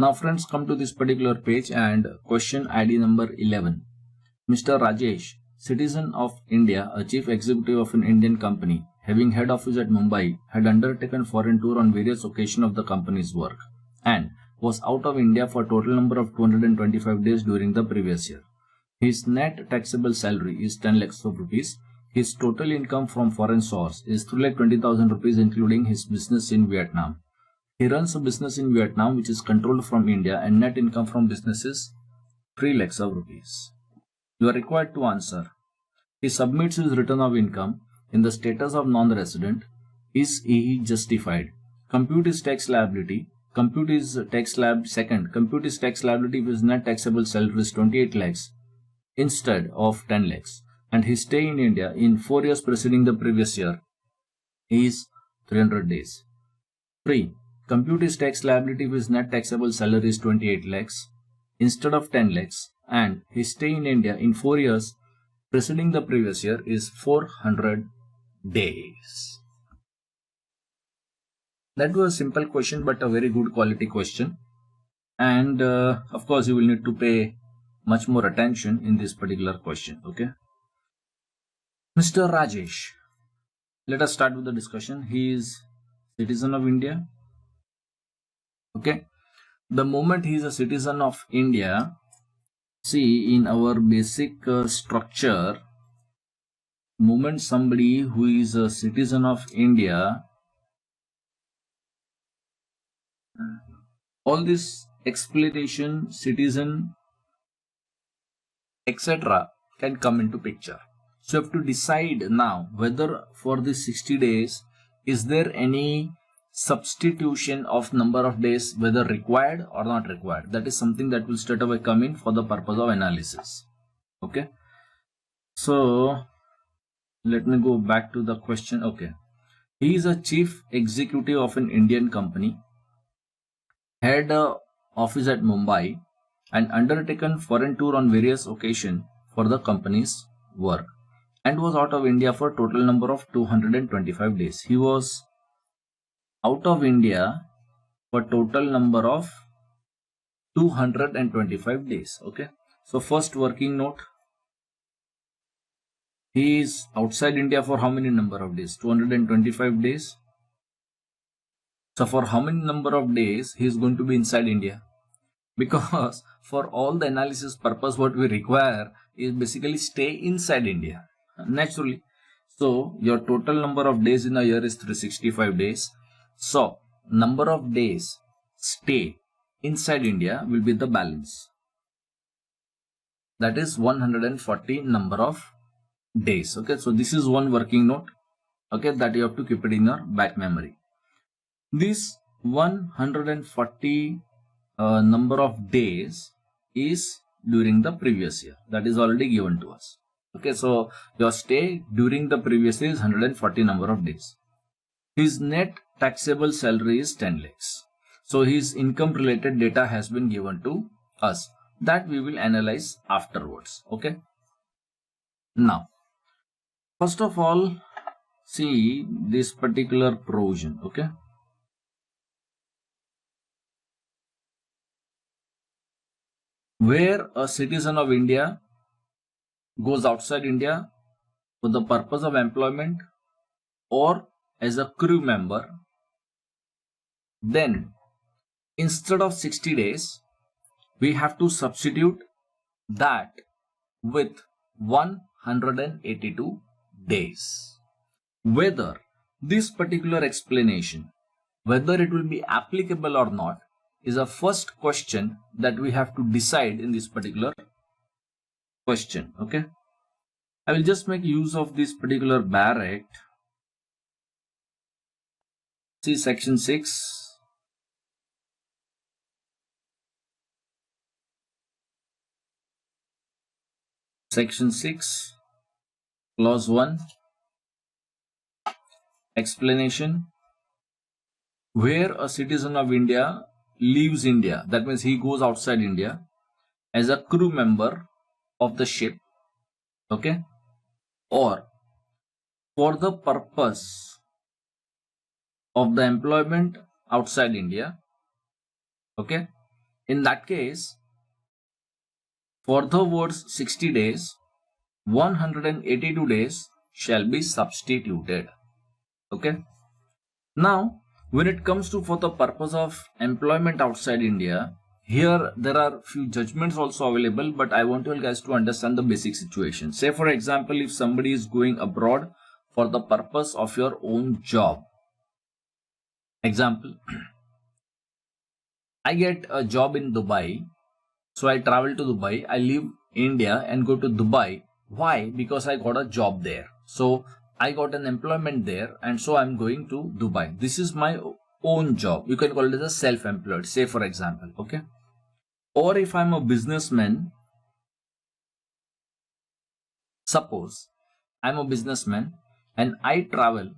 Now friends, come to this particular page and question ID number 11. Mr. Rajesh, citizen of India, a chief executive of an Indian company, having head office at Mumbai, had undertaken foreign tour on various occasions of the company's work and was out of India for a total number of 225 days during the previous year. His net taxable salary is 10 lakhs of rupees. His total income from foreign source is 3,20,000 rupees including his business in Vietnam. He runs a business in Vietnam which is controlled from India and net income from business is 3 lakhs of rupees. You are required to answer. He submits his return of income in the status of non-resident. Is he justified? Compute his tax liability. Compute his tax liability with net taxable salary is 28 lakhs instead of 10 lakhs. And his stay in India in 4 years preceding the previous year is 300 days. 3. Compute his tax liability with net taxable salary is 28 lakhs instead of 10 lakhs. And his stay in India in 4 years preceding the previous year is 400 days. That was a simple question but a very good quality question. And of course you will need to pay much more attention in this particular question. Okay. Mr. Rajesh, let us start with the discussion. He is citizen of India. Okay. The moment he is a citizen of India, see in our basic structure, moment somebody who is a citizen of India, all this explanation, citizen, etc. can come into picture. So you have to decide now whether for this 60 days, is there any substitution of number of days, whether required or not required. That is something that will straight away come in for the purpose of analysis. Okay. So let me go back to the question. Okay. He is a chief executive of an Indian company, had an office at Mumbai and undertaken foreign tour on various occasions for the company's work and was out of India for a total number of 225 days. He was out of India for total number of 225 days. Okay. So first working note, he is outside India for how many number of days? 225 days. So for how many number of days he is going to be inside India? Because for all the analysis purpose what we require is basically stay inside India naturally. So your total number of days in a year is 365 days. So number of days stay inside India will be the balance. That is 140 number of days. Okay. So this is one working note. Okay. That you have to keep it in your back memory. This 140 number of days is during the previous year. That is already given to us. Okay. So your stay during the previous year is 140 number of days. His net taxable salary is 10 lakhs. So his income related data has been given to us. That we will analyze afterwards. Okay. Now, first of all, see this particular provision. Okay. Where a citizen of India goes outside India for the purpose of employment or as a crew member, then instead of 60 days, we have to substitute that with 182 days. Whether this particular explanation, whether it will be applicable or not, is a first question that we have to decide in this particular question. Okay. I will just make use of this particular Bar Act. See section 6. Section 6, clause 1, explanation. Where a citizen of India leaves India, that means he goes outside India as a crew member of the ship, okay, or for the purpose of the employment outside India, okay, In that case, for the words 60 days, 182 days shall be substituted. Okay. Now, when it comes to for the purpose of employment outside India, here there are few judgments also available, but I want you guys to understand the basic situation. Say for example, if somebody is going abroad for the purpose of your own job. Example, I get a job in Dubai. So I travel to Dubai, I leave India and go to Dubai. Why? Because I got a job there. So I got an employment there and so I'm going to Dubai. This is my own job. You can call it as a self-employed, say for example, okay? Or if I'm a businessman, suppose I'm a businessman and I travel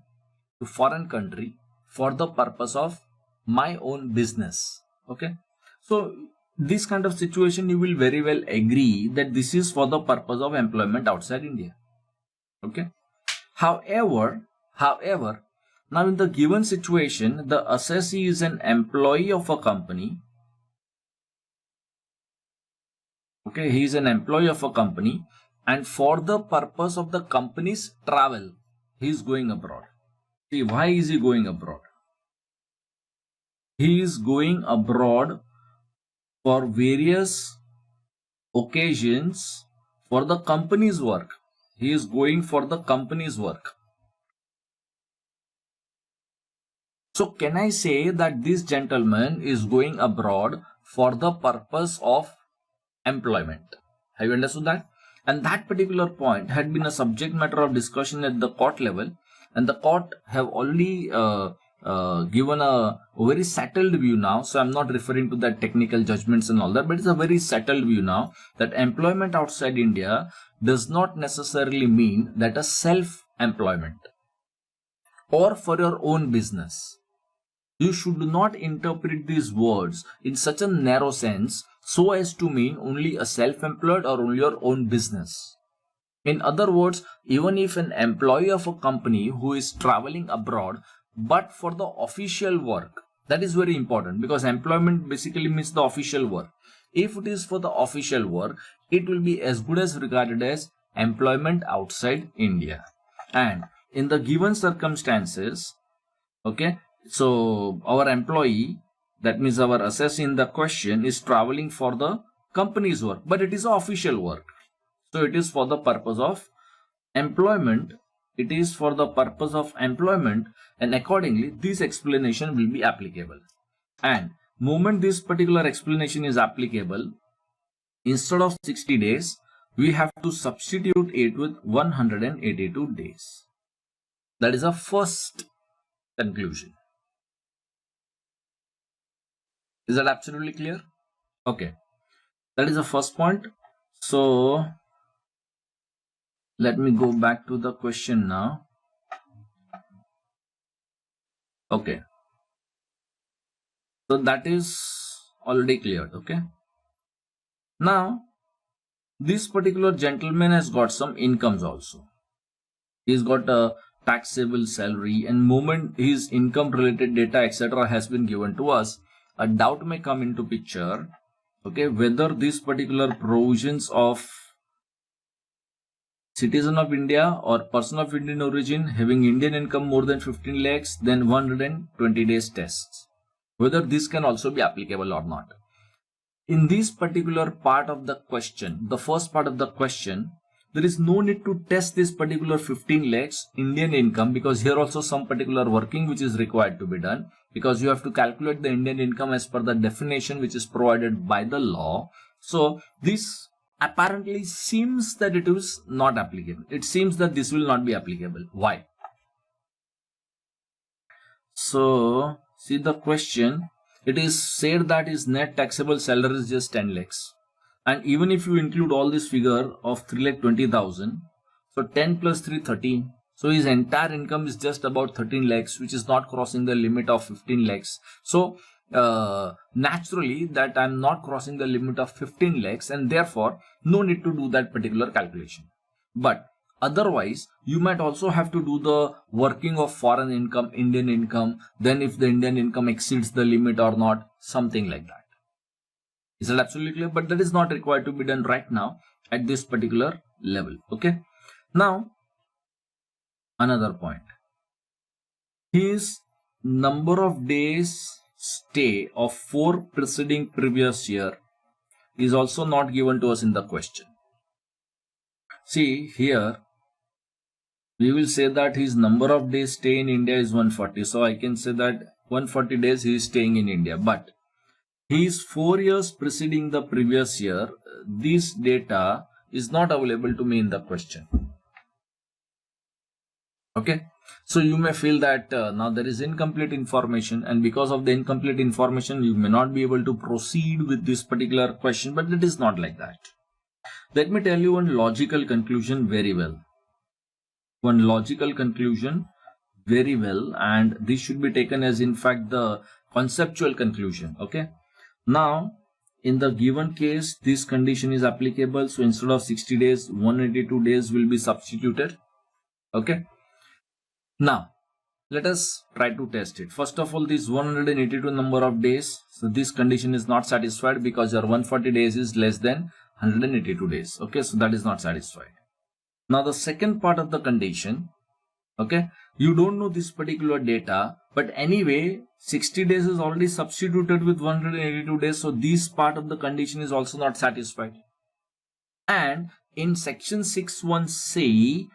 to foreign country for the purpose of my own business, okay? So this kind of situation, you will very well agree that this is for the purpose of employment outside India. Okay. However, now in the given situation, the assessee is an employee of a company. Okay, he is an employee of a company, and for the purpose of the company's travel, he is going abroad. See, why is he going abroad? He is going abroad for various occasions for the company's work. He is going for the company's work. So can I say that this gentleman is going abroad for the purpose of employment? Have you understood that? And that particular point had been a subject matter of discussion at the court level, and the court have already given a very settled view now. So I'm not referring to that technical judgments and all that, but it's a very settled view now that employment outside India does not necessarily mean that a self-employment or for your own business. You should not interpret these words in such a narrow sense so as to mean only a self-employed or only your own business. In other words, even if an employee of a company who is traveling abroad but for the official work, that is very important, because employment basically means the official work. If it is for the official work, it will be as good as regarded as employment outside India. And in the given circumstances, okay, so our employee, that means our assessee in the question, is traveling for the company's work, but it is official work. So it is for the purpose of employment. It is for the purpose of employment, and accordingly this explanation will be applicable. And moment this particular explanation is applicable, instead of 60 days, we have to substitute it with 182 days. That is a first conclusion. Is that absolutely clear? Okay. That is the first point. So let me go back to the question now. Okay. So that is already cleared. Okay. Now, this particular gentleman has got some incomes also. He's got a taxable salary, and moment his income related data etc. has been given to us, a doubt may come into picture, okay, whether these particular provisions of citizen of India or person of Indian origin having Indian income more than 15 lakhs, then 120 days tests, whether this can also be applicable or not. In this particular part of the question, the first part of the question, there is no need to test this particular 15 lakhs Indian income, because here also some particular working which is required to be done, because you have to calculate the Indian income as per the definition which is provided by the law. So this apparently seems that it is not applicable. It seems that this will not be applicable. Why? So see the question. It is said that his net taxable salary is just 10 lakhs. And even if you include all this figure of 3,20,000, so 10 plus 3, 13. So his entire income is just about 13 lakhs, which is not crossing the limit of 15 lakhs. So naturally that I'm not crossing the limit of 15 lakhs, and therefore no need to do that particular calculation. But otherwise, you might also have to do the working of foreign income, Indian income, then if the Indian income exceeds the limit or not, something like that. Is that absolutely clear? But that is not required to be done right now at this particular level. Okay. Now, another point. His number of days stay of 4 preceding previous year is also not given to us in the question. See here, we will say that his number of days stay in India is 140. So I can say that 140 days he is staying in India. But his 4 years preceding the previous year, this data is not available to me in the question. Okay. So you may feel that now there is incomplete information, and because of the incomplete information, you may not be able to proceed with this particular question, but it is not like that. Let me tell you one logical conclusion very well. One logical conclusion very well, and this should be taken as in fact the conceptual conclusion. Okay. Now, in the given case, this condition is applicable. So instead of 60 days, 182 days will be substituted. Okay. Now, let us try to test it. First of all, this 182 number of days. So this condition is not satisfied because your 140 days is less than 182 days. Okay. So that is not satisfied. Now, the second part of the condition. Okay. You don't know this particular data, but anyway, 60 days is already substituted with 182 days. So this part of the condition is also not satisfied. And in section 6(1)(c),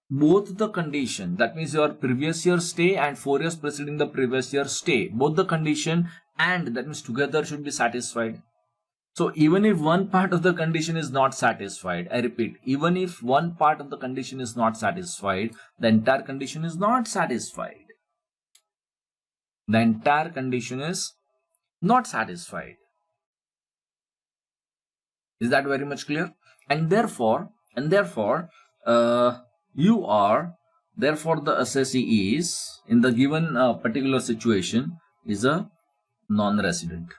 both the condition, that means your previous year stay and 4 years preceding the previous year stay, both the condition and that means together should be satisfied. So even if one part of the condition is not satisfied, I repeat, even if one part of the condition is not satisfied, the entire condition is not satisfied. The entire condition is not satisfied. Is that very much clear? And therefore, the assessee is, in the given particular situation, is a non-resident,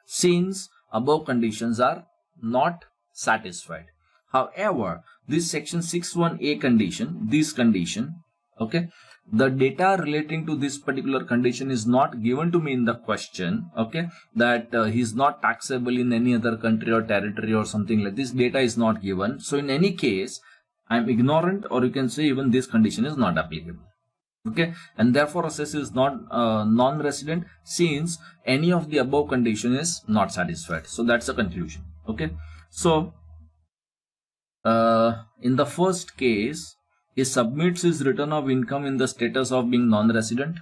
since above conditions are not satisfied. However, this section 6(1)(a) condition, this condition, okay, the data relating to this particular condition is not given to me in the question. Okay, that he is not taxable in any other country or territory or something like this. Data is not given. So in any case, I am ignorant, or you can say even this condition is not applicable. Okay, and therefore assessee is not non-resident, since any of the above condition is not satisfied. So that's the conclusion. Okay, so in the first case, he submits his return of income in the status of being non-resident.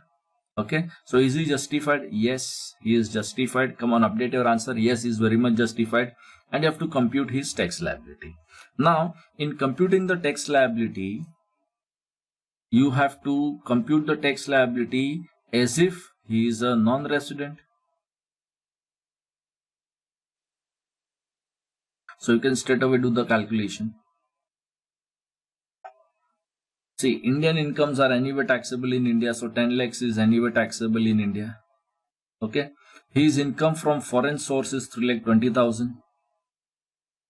Okay, so is he justified? Yes, he is justified. Come on, update your answer. Yes, he is very much justified. And you have to compute his tax liability. Now, in computing the tax liability, you have to compute the tax liability as if he is a non-resident. So you can straight away do the calculation. See, Indian incomes are anyway taxable in India, so 10 lakhs is anyway taxable in India. Okay, his income from foreign source is 3,20,000,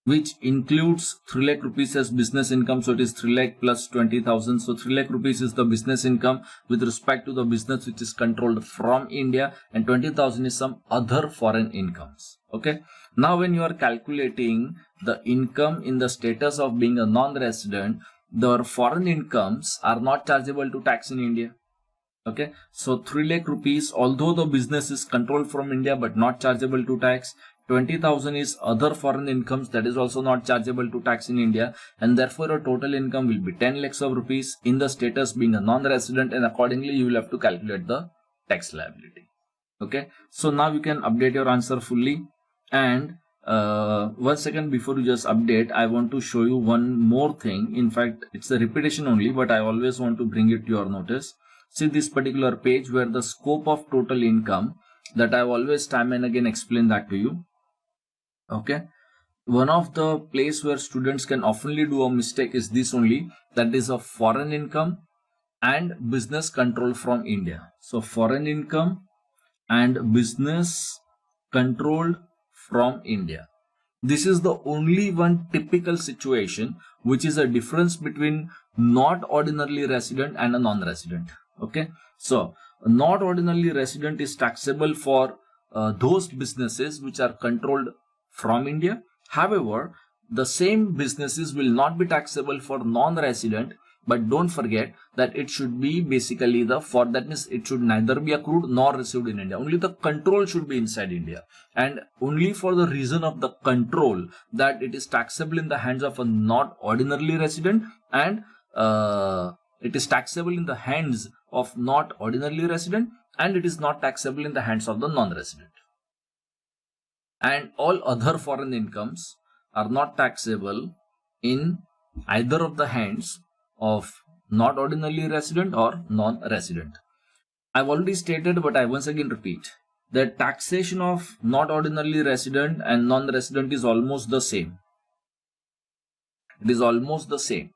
which includes 3 lakh rupees as business income. So it is 3 lakh plus 20,000. So 3 lakh rupees is the business income with respect to the business which is controlled from India, and 20,000 is some other foreign incomes. Okay. Now when you are calculating the income in the status of being a non-resident, the foreign incomes are not chargeable to tax in India. Okay. So 3 lakh rupees, although the business is controlled from India but not chargeable to tax. 20,000 is other foreign incomes, that is also not chargeable to tax in India, and therefore your total income will be 10 lakhs of rupees in the status being a non-resident, and accordingly you will have to calculate the tax liability. Okay, so now you can update your answer fully. And 1 second before you just update, I want to show you one more thing. In fact, it's a repetition only, but I always want to bring it to your notice. See this particular page where the scope of total income, that I've always time and again explained that to you. Okay, one of the place where students can oftenly do a mistake is this only, that is a foreign income and business control from India. So foreign income and business controlled from India. This is the only one typical situation which is a difference between not ordinarily resident and a non-resident. Okay, so not ordinarily resident is taxable for those businesses which are controlled from India. However, the same businesses will not be taxable for non-resident, but don't forget that it should be basically that means it should neither be accrued nor received in India. Only the control should be inside India, and only for the reason of the control that it is taxable in the hands of a not ordinarily resident, and it is taxable in the hands of not ordinarily resident, and it is not taxable in the hands of the non-resident. And all other foreign incomes are not taxable in either of the hands of not ordinarily resident or non-resident. I've already stated, but I once again repeat, the taxation of not ordinarily resident and non-resident is almost the same. It is almost the same.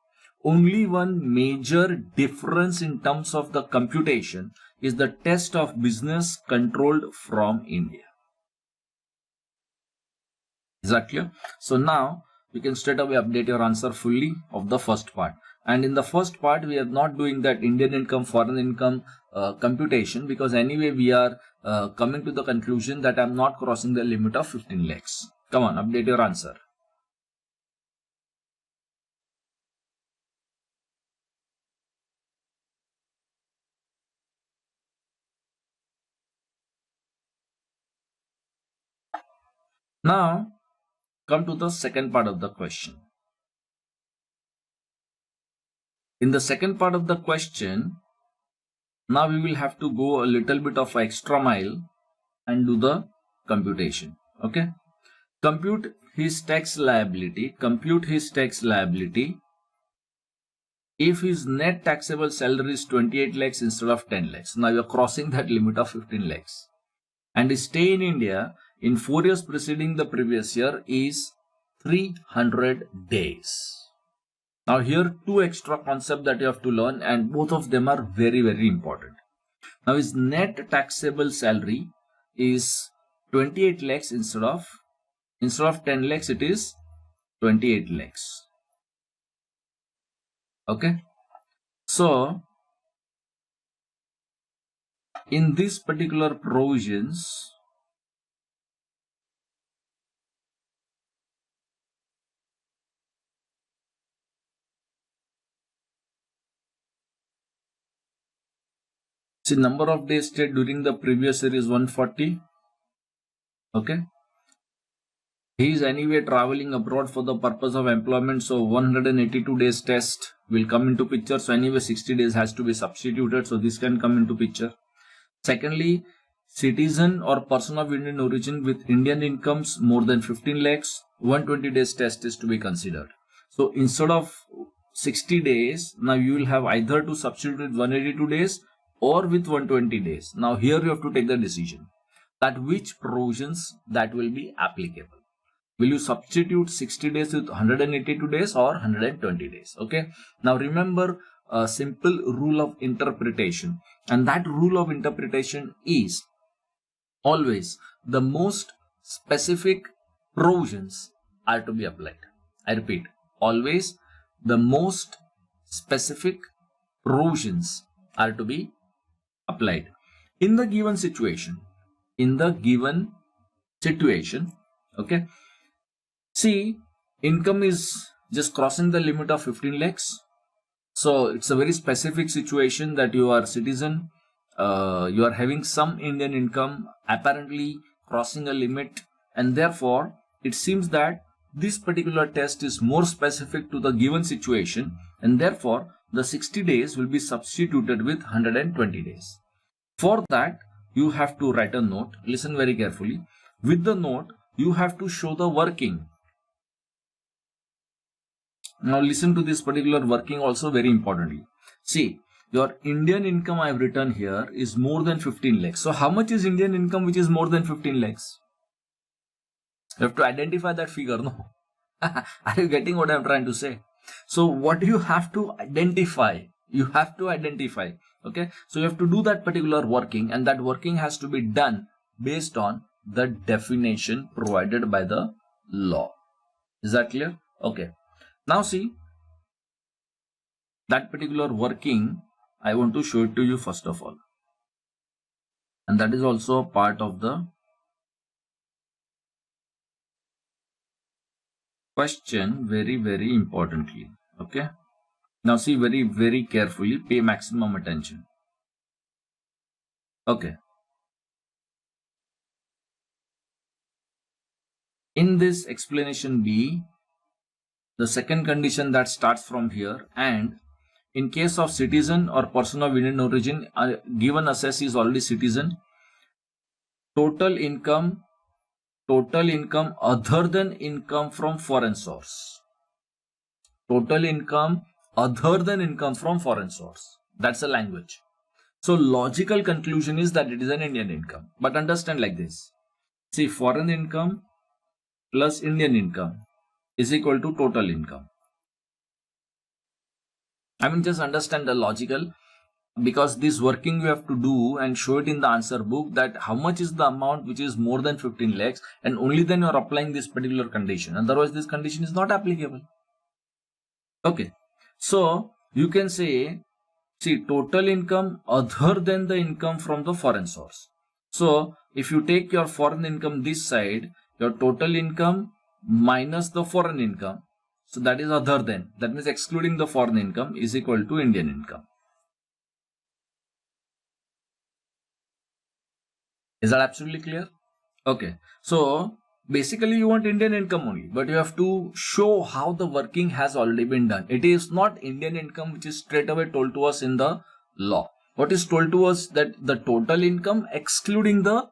Only one major difference in terms of the computation is the test of business controlled from India. Is that clear? So now we can straight away update your answer fully of the first part. And in the first part, we are not doing that Indian income, foreign income computation, because anyway we are coming to the conclusion that I am not crossing the limit of 15 lakhs. Come on, update your answer. Now, come to the second part of the question. In the second part of the question, now we will have to go a little bit of extra mile and do the computation. Okay. Compute his tax liability. Compute his tax liability if his net taxable salary is 28 lakhs instead of 10 lakhs. Now you are crossing that limit of 15 lakhs. And his stay in India in 4 years preceding the previous year is 300 days. Now here two extra concepts that you have to learn, and both of them are very, very important. Now his net taxable salary is 28 lakhs instead of 10 lakhs, it is 28 lakhs. Okay. So in these particular provisions, see, number of days stayed during the previous year is 140. Okay. He is anyway traveling abroad for the purpose of employment, so 182 days test will come into picture. So anyway 60 days has to be substituted, so this can come into picture. Secondly, citizen or person of Indian origin with Indian incomes more than 15 lakhs, 120 days test is to be considered. So instead of 60 days, now you will have either to substitute with 182 days or with 120 days. Now here you have to take the decision that which provisions that will be applicable. Will you substitute 60 days with 182 days or 120 days? Okay. Now remember a simple rule of interpretation, and that rule of interpretation is always the most specific provisions are to be applied. I repeat, always the most specific provisions are to be applied in the given situation. Okay. See, income is just crossing the limit of 15 lakhs. So it's a very specific situation that you are citizen, you are having some Indian income apparently crossing a limit, and therefore it seems that this particular test is more specific to the given situation, and therefore the 60 days will be substituted with 120 days. For that, you have to write a note. Listen very carefully. With the note, you have to show the working. Now listen to this particular working also very importantly. See, your Indian income I have written here is more than 15 lakhs. So how much is Indian income which is more than 15 lakhs? You have to identify that figure, no? Are you getting what I am trying to say? So what you have to identify? You have to identify. Okay. So you have to do that particular working, and that working has to be done based on the definition provided by the law. Is that clear? Okay. Now see, that particular working, I want to show it to you first of all. And that is also a part of the question very importantly. Okay. Now see very carefully, pay maximum attention. Okay. In this explanation B, the second condition that starts from here, and in case of citizen or person of Indian origin, given assessee is already citizen, total income other than income from foreign source. Total income other than income from foreign source. That's a language. So logical conclusion is that it is an Indian income. But understand like this. See, foreign income plus Indian income is equal to total income. I mean, just understand the logical, because this working you have to do and show it in the answer book, that how much is the amount which is more than 15 lakhs, and only then you are applying this particular condition. Otherwise, this condition is not applicable. Okay. So you can say, see, total income other than the income from the foreign source. So if you take your foreign income this side, your total income minus the foreign income, so that is other than, that means excluding the foreign income, is equal to Indian income. Is that absolutely clear? Okay. So basically you want Indian income only, but you have to show how the working has already been done. It is not Indian income which is straight away told to us in the law. What is told to us, that the total income excluding the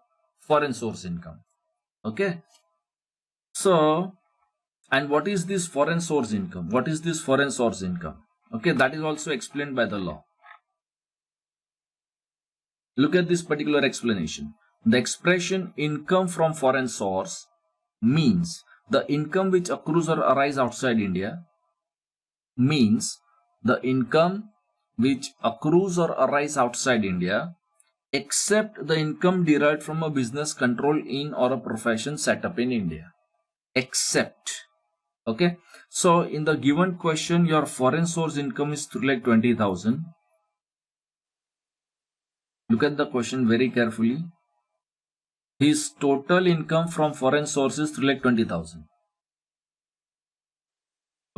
foreign source income. Okay. So, and what is this foreign source income? What is this foreign source income? Okay, that is also explained by the law. Look at this particular explanation. The expression income from foreign source means the income which accrues or arise outside India, means the income which accrues or arise outside India, except the income derived from a business controlled in or a profession set up in India. Except. Okay. So in the given question, your foreign source income is 3,20,000. Look at the question very carefully. His total income from foreign sources 3,20,000.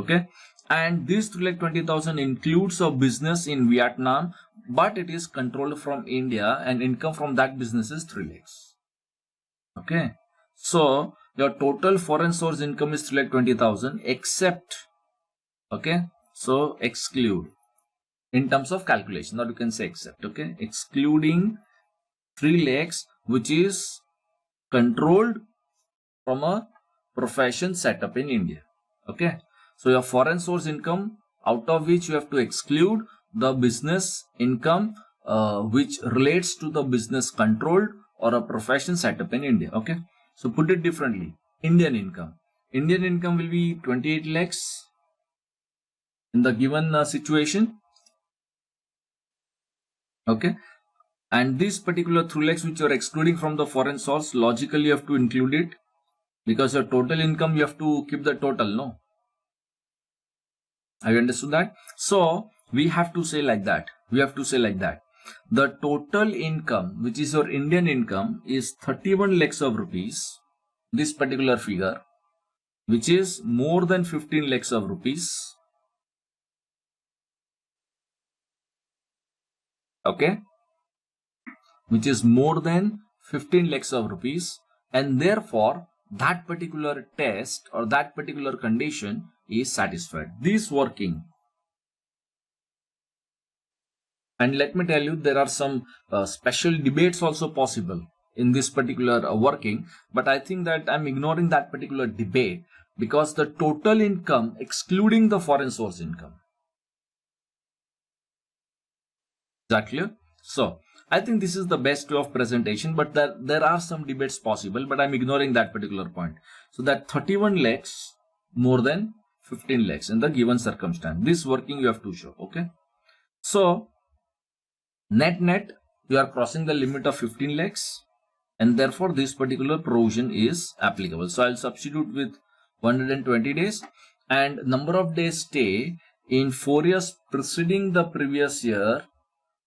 Okay. And this 3,20,000 includes a business in Vietnam, but it is controlled from India, and income from that business is 3 lakhs. Okay. So your total foreign source income is 3,20,000 except, okay, so exclude in terms of calculation, or you can say except, okay, excluding 3 lakhs which is controlled from a profession set up in India. Okay. So your foreign source income, out of which you have to exclude the business income which relates to the business controlled or a profession set up in India. Okay. So put it differently, Indian income. Indian income will be 28 lakhs in the given situation. Okay. And this particular 3 lakhs which you are excluding from the foreign source, logically you have to include it, because your total income, you have to keep the total, no? Have you understood that? So we have to say like that. The total income, which is your Indian income, is 31 lakhs of rupees. This particular figure, which is more than 15 lakhs of rupees. Okay. Which is more than 15 lakhs of rupees. And therefore, that particular test or that particular condition is satisfied. This working. And let me tell you, there are some special debates also possible in this particular working, but I think that I'm ignoring that particular debate, because the total income excluding the foreign source income. Is that clear? So I think this is the best way of presentation, but there are some debates possible, but I'm ignoring that particular point. So that 31 lakhs more than 15 lakhs in the given circumstance. This working you have to show. Okay. So net, you are crossing the limit of 15 lakhs, and therefore this particular provision is applicable. So I'll substitute with 120 days, and number of days stay in 4 years preceding the previous year,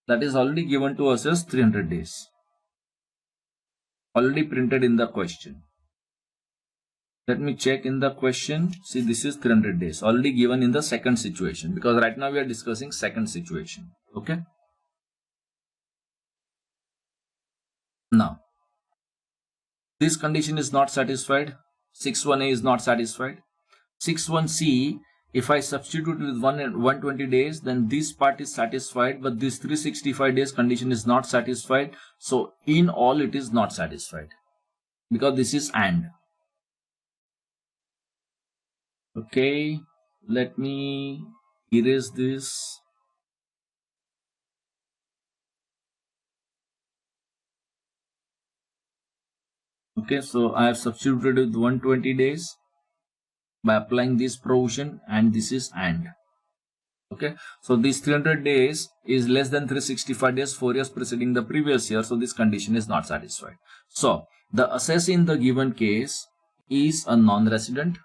that is already given to us as 300 days. Already printed in the question. Let me check in the question. See, this is 300 days already given in the second situation, because right now we are discussing second situation. Okay. Now, this condition is not satisfied. 61A is not satisfied. 61C, if I substitute with 120 days, then this part is satisfied, but this 365 days condition is not satisfied. So in all, it is not satisfied, because this is AND. Okay, let me erase this. Okay, so I have substituted with 120 days by applying this provision, and this is AND. Okay, so this 300 days is less than 365 days, 4 years preceding the previous year, so this condition is not satisfied. So the assessee in the given case is a non-resident.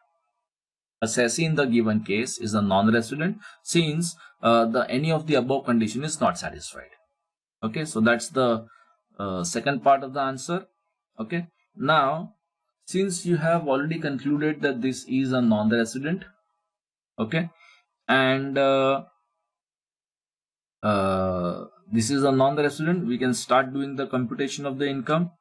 Assessee in the given case is a non-resident, since any of the above condition is not satisfied. Okay, so that's the second part of the answer. Okay, now since you have already concluded that this is a non-resident, okay, and this is a non-resident, we can start doing the computation of the income.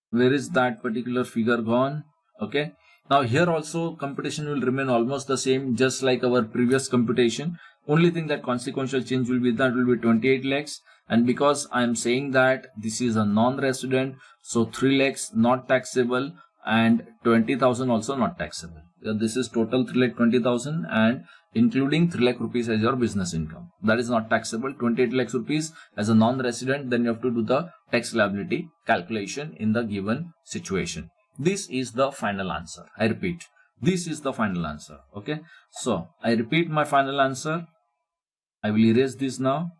Where is that particular figure gone? Okay, now here also computation will remain almost the same, just like our previous computation. Only thing that consequential change will be, that will be 28 lakhs. And because I am saying that this is a non-resident, so 3 lakhs not taxable and 20,000 also not taxable. This is total 3,20,000 and including 3 lakh rupees as your business income. That is not taxable. 28 lakhs rupees as a non-resident, then you have to do the tax liability calculation in the given situation. This is the final answer. I repeat, this is the final answer. Okay, so I repeat my final answer. I will erase this now.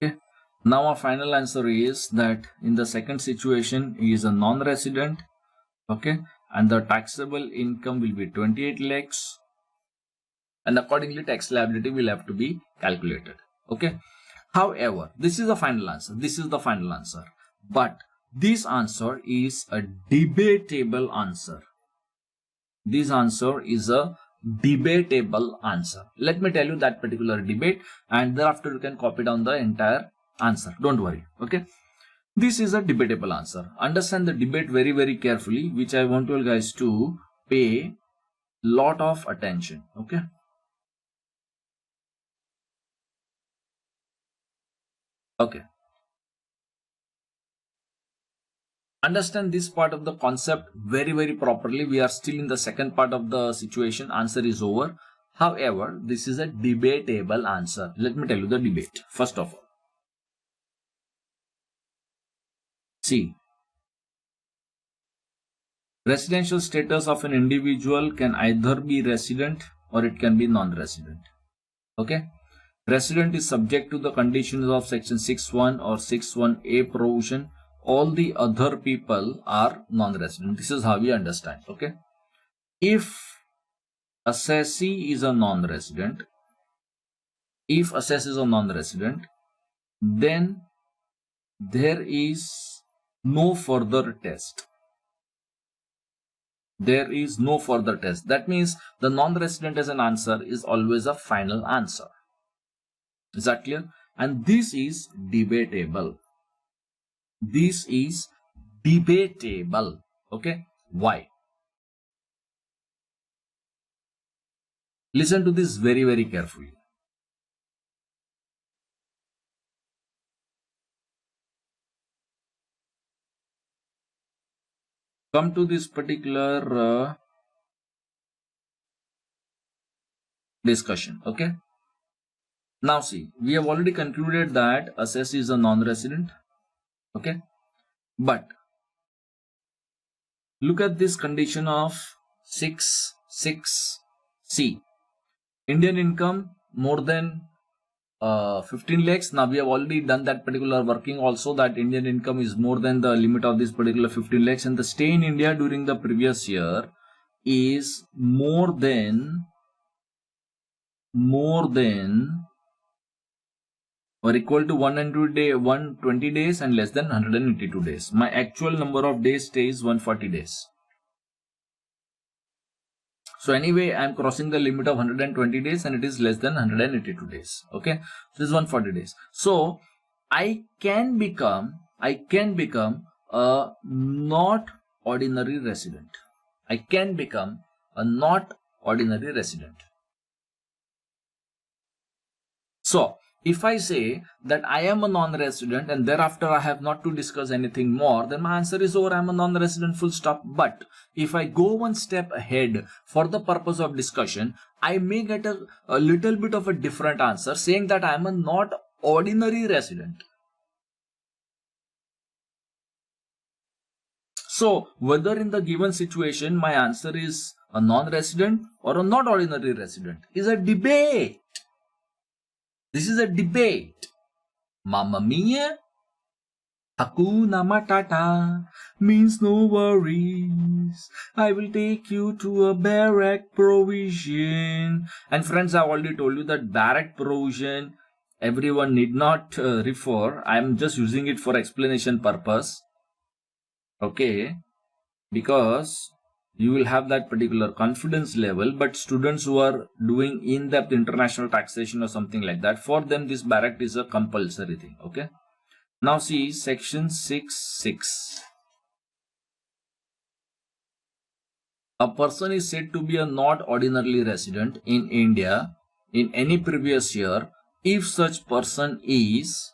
Okay, now our final answer is that in the second situation he is a non-resident. Okay, and the taxable income will be 28 lakhs, and accordingly tax liability will have to be calculated. Okay, however, this is the final answer. This is the final answer, but this answer is a debatable answer. This answer is a debatable answer. Let me tell you that particular debate, and thereafter you can copy down the entire answer. Don't worry. Okay, this is a debatable answer. Understand the debate very, very carefully, which I want you guys to pay lot of attention. Okay, okay, understand this part of the concept very, very properly. We are still in the second part of the situation. Answer is over. However, this is a debatable answer. Let me tell you the debate. First of all, see, residential status of an individual can either be resident or it can be non-resident. Okay, resident is subject to the conditions of section 6.1 or 6.1a provision. All the other people are non-resident. This is how we understand. Okay, if assessee is a non-resident, then there is no further test. There is no further test. That means the non-resident as an answer is always a final answer. Is that clear? And this is debatable. This is debatable. Okay, why? Listen to this very, very carefully. Come to this particular discussion. Okay, now see, we have already concluded that assessee is a non-resident. Okay, but look at this condition of 6.6c. Indian income more than 15 lakhs. Now we have already done that particular working also, that Indian income is more than the limit of this particular 15 lakhs, and the stay in India during the previous year is more than or equal to 120 days and less than 182 days. My actual number of days stay is 140 days. So anyway, I am crossing the limit of 120 days and it is less than 182 days. Okay. So this is 140 days. So I can become a not ordinary resident. I can become a not ordinary resident. So if I say that I am a non-resident and thereafter I have not to discuss anything more, then my answer is over. I am a non-resident, full stop. But if I go one step ahead for the purpose of discussion, I may get a little bit of a different answer, saying that I am a not ordinary resident. So whether in the given situation my answer is a non-resident or a not ordinary resident is a debate. This is a debate. Mamma mia. Hakuna Matata means no worries. I will take you to a barrack provision. And friends, I already told you that barrack provision everyone need not refer. I am just using it for explanation purpose. Okay, because you will have that particular confidence level, but students who are doing in-depth international taxation or something like that, for them this barrack is a compulsory thing. Okay, now see section 6.6. A person is said to be a not ordinarily resident in India in any previous year if such person is,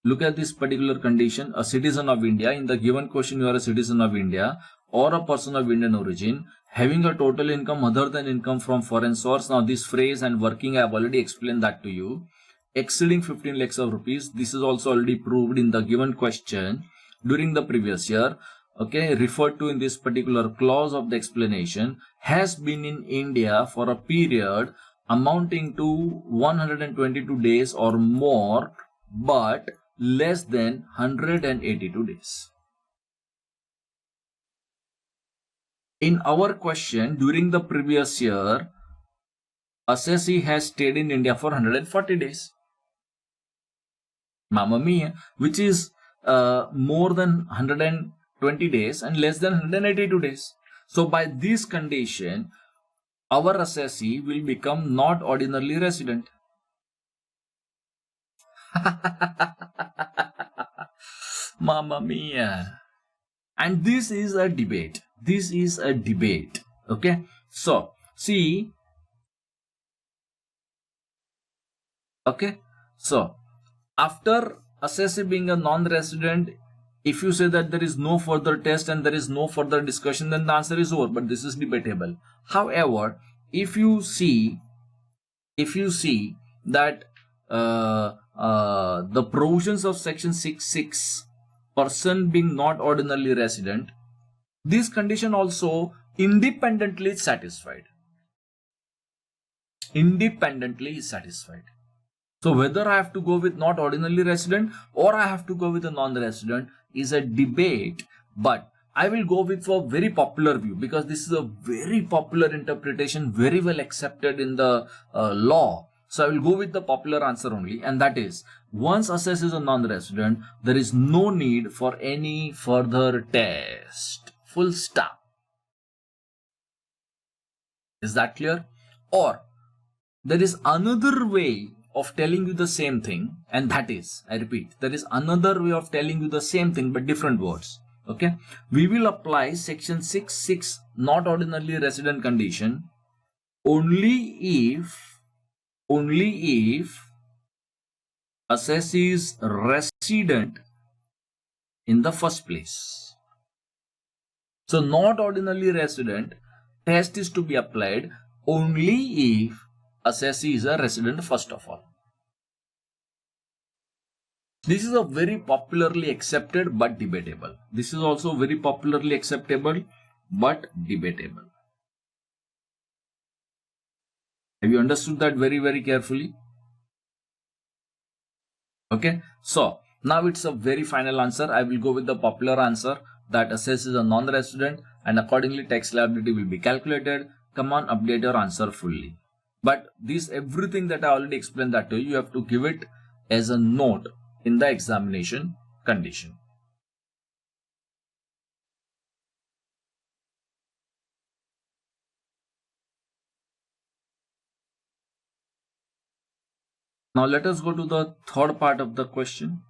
look at this particular condition, a citizen of India. In the given question, you are a citizen of India or a person of Indian origin having a total income other than income from foreign source. Now this phrase and working, I have already explained that to you. Exceeding 15 lakhs of rupees. This is also already proved in the given question during the previous year. Okay, referred to in this particular clause of the explanation, has been in India for a period amounting to 122 days or more, but less than 182 days. In our question, during the previous year, assessee has stayed in India for 140 days. Mamma mia, which is more than 120 days and less than 182 days. So by this condition, our assessee will become not ordinarily resident. Mamma mia. And this is a debate. This is a debate. Okay. So, see. Okay. So, after assessee being a non-resident, if you say that there is no further test and there is no further discussion, then the answer is over. But this is debatable. However, if you see that the provisions of section 6.6, person being not ordinarily resident, this condition also independently is satisfied. Independently is satisfied. So whether I have to go with not ordinarily resident or I have to go with a non-resident is a debate, but I will go with a very popular view because this is a very popular interpretation, very well accepted in the law. So I will go with the popular answer only, and that is, once assessee is a non-resident, there is no need for any further test. Full stop. Is that clear? Or there is another way of telling you the same thing, and that is, I repeat, there is another way of telling you the same thing but different words. Okay, we will apply section 6.6 not ordinarily resident condition only if assessee is resident in the first place. So not ordinarily resident test is to be applied only if assessee is a resident first of all. This is a very popularly accepted but debatable. This is also very popularly acceptable but debatable. Have you understood that very, very carefully? Okay. So now it's a very final answer. I will go with the popular answer that assessee is a non-resident and accordingly tax liability will be calculated. Come on, update your answer fully. But this everything that I already explained that to you, you have to give it as a note in the examination condition. Now let us go to the third part of the question.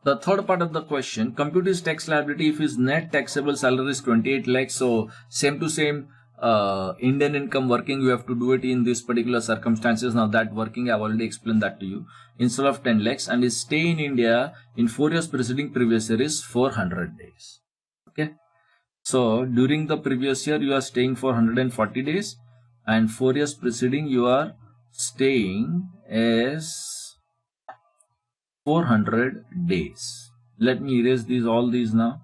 The third part of the question, compute his tax liability if his net taxable salary is 28 lakhs. So same to same Indian income working, you have to do it in this particular circumstances. Now that working, I've already explained that to you. Instead of 10 lakhs, and his stay in India in 4 years preceding previous year is 400 days. Okay. So during the previous year, you are staying for 140 days, and 4 years preceding, you are staying as 400 days. Let me erase all these now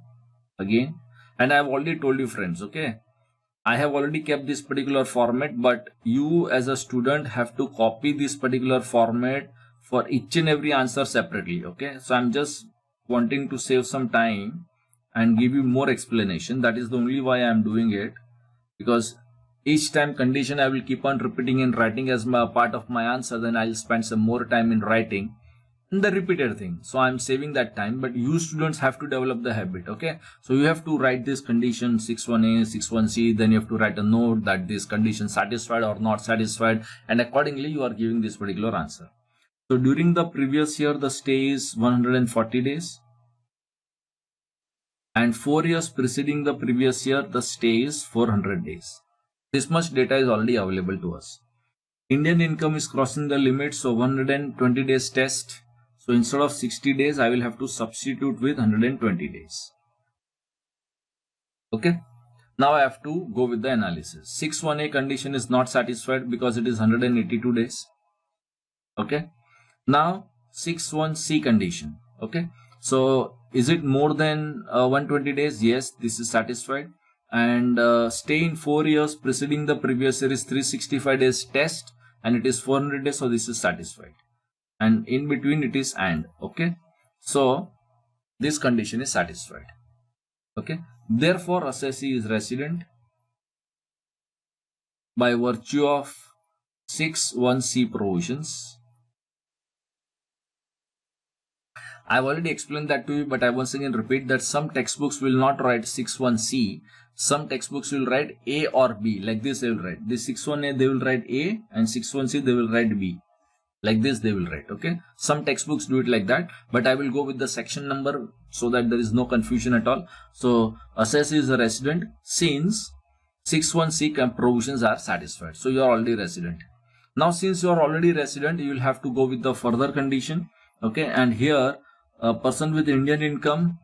again. And I have already told you, friends, okay, I have already kept this particular format, but you as a student have to copy this particular format for each and every answer separately. Okay, so I'm just wanting to save some time and give you more explanation. That is the only why I'm doing it, because each time condition I will keep on repeating and writing as my part of my answer, then I'll spend some more time in writing the repeated thing. So I'm saving that time, but you students have to develop the habit. Okay, so you have to write this condition 61A, 61C, then you have to write a note that this condition satisfied or not satisfied, and accordingly you are giving this particular answer. So during the previous year, the stay is 140 days, and 4 years preceding the previous year, the stay is 400 days. This much data is already available to us. Indian income is crossing the limit, so 120 days test. So instead of 60 days, I will have to substitute with 120 days. Okay. Now I have to go with the analysis. 61A condition is not satisfied because it is 182 days. Okay. Now 61C condition. Okay. So is it more than 120 days? Yes, this is satisfied. And stay in 4 years preceding the previous year is 365 days test, and it is 400 days. So this is satisfied. And in between it is and. Okay, so this condition is satisfied. Okay, therefore assessee is resident by virtue of 61C provisions. I've already explained that to you, but I once again repeat that some textbooks will not write 61C. Some textbooks will write A or B. Like this they will write. This 61A they will write A, and 61C they will write B. Like this they will write. Okay, some textbooks do it like that, but I will go with the section number so that there is no confusion at all. So assessee is a resident since 61C provisions are satisfied. So you are already resident. Now since you are already resident, you will have to go with the further condition. Okay, and here a person with Indian income.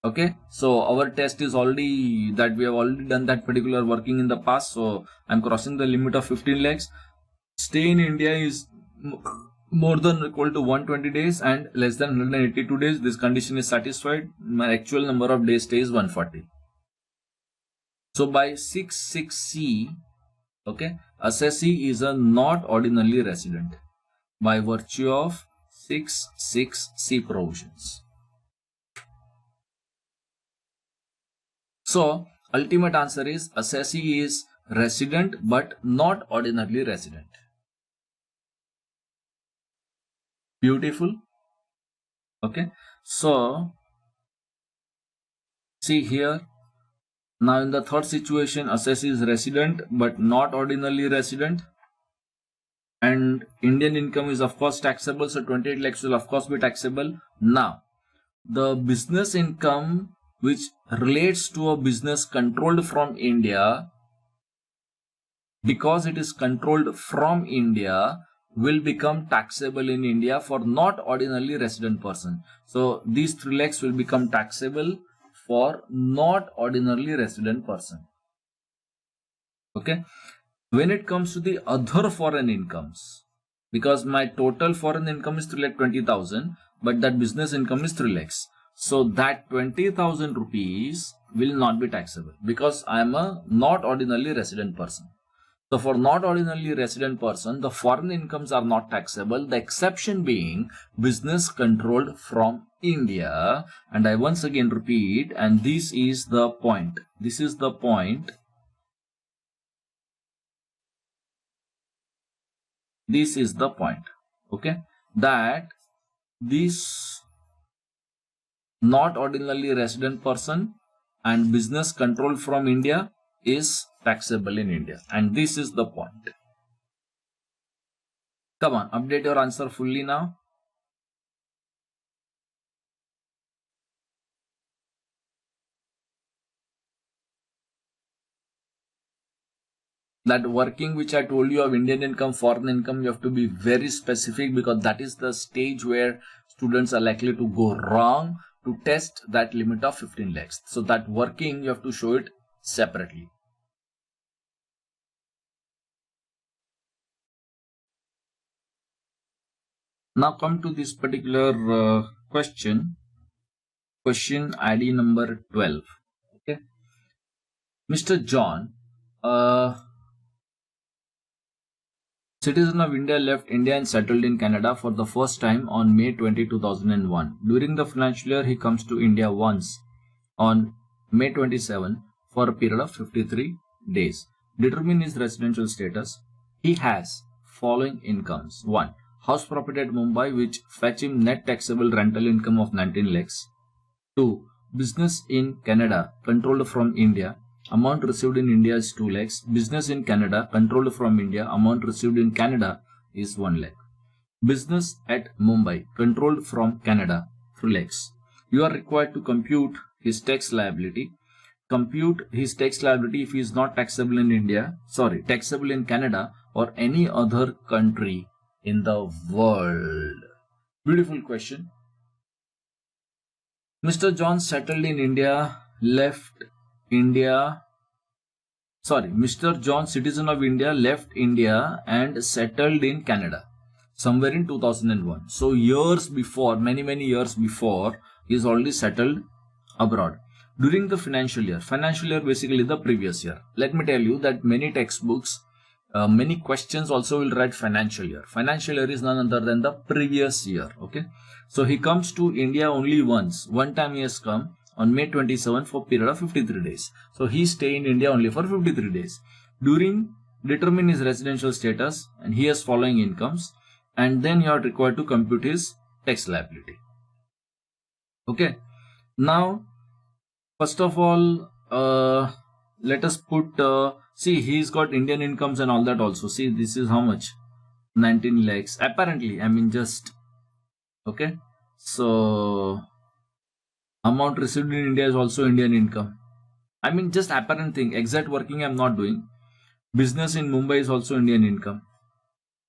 Okay, so our test is already that we have already done that particular working in the past. So I'm crossing the limit of 15 lakhs. Stay in India is more than or equal to 120 days and less than 182 days. This condition is satisfied. My actual number of days stay is 140. So by 66C, okay, assessee is a not ordinarily resident by virtue of 66C provisions. So ultimate answer is assessee is resident but not ordinarily resident. Beautiful. Okay, so see here, now in the third situation, assessee is resident but not ordinarily resident, and Indian income is of course taxable, so 28 lakhs will of course be taxable. Now the business income which relates to a business controlled from India, because it is controlled from India, will become taxable in India for not ordinarily resident person. So these 3 lakhs will become taxable for not ordinarily resident person. Okay, when it comes to the other foreign incomes, because my total foreign income is 3,20,000, but that business income is 3 lakhs. So that 20,000 rupees will not be taxable because I am a not ordinarily resident person. So for not ordinarily resident person, the foreign incomes are not taxable. The exception being business controlled from India, and I once again repeat, and this is the point. This is the point. This is the point. Okay, that this not ordinarily resident person and business controlled from India is taxable in India, and this is the point. Come on, update your answer fully now. That working which I told you of Indian income, foreign income, you have to be very specific, because that is the stage where students are likely to go wrong to test that limit of 15 lakhs. So that working, you have to show it separately. Now come to this particular question ID number 12. Okay, Mr. John, citizen of India, left India and settled in Canada for the first time on May 20, 2001. During the financial year, he comes to India once on May 27 for a period of 53 days. Determine his residential status. He has following incomes. 1. House property at Mumbai, which fetch him net taxable rental income of 19 lakhs. 2. Business in Canada, controlled from India. Amount received in India is 2 lakhs. Business in Canada, controlled from India. Amount received in Canada is 1 lakh. Business at Mumbai, controlled from Canada, 3 lakhs. You are required to compute his tax liability. Compute his tax liability if he is not taxable in India, taxable in Canada or any other country in the world. Beautiful question. Mr. John settled in India, left India. Mr. John, citizen of India, left India and settled in Canada somewhere in 2001. So years before, many years before, he is already settled abroad. During the financial year basically the previous year. Let me tell you that many textbooks, many questions also will write financial year. Financial year is none other than the previous year. Okay, so he comes to India only once. One time he has come on May 27 for a period of 53 days. So he stay in India only for 53 days. Determine his residential status, and he has following incomes, and then you are required to compute his tax liability. Okay, now first of all, let us put, see, he's got Indian incomes and all that also. See, this is how much? 19 lakhs. Apparently, I mean just, okay. So, amount received in India is also Indian income. I mean just apparent thing. Exact working I'm not doing. Business in Mumbai is also Indian income.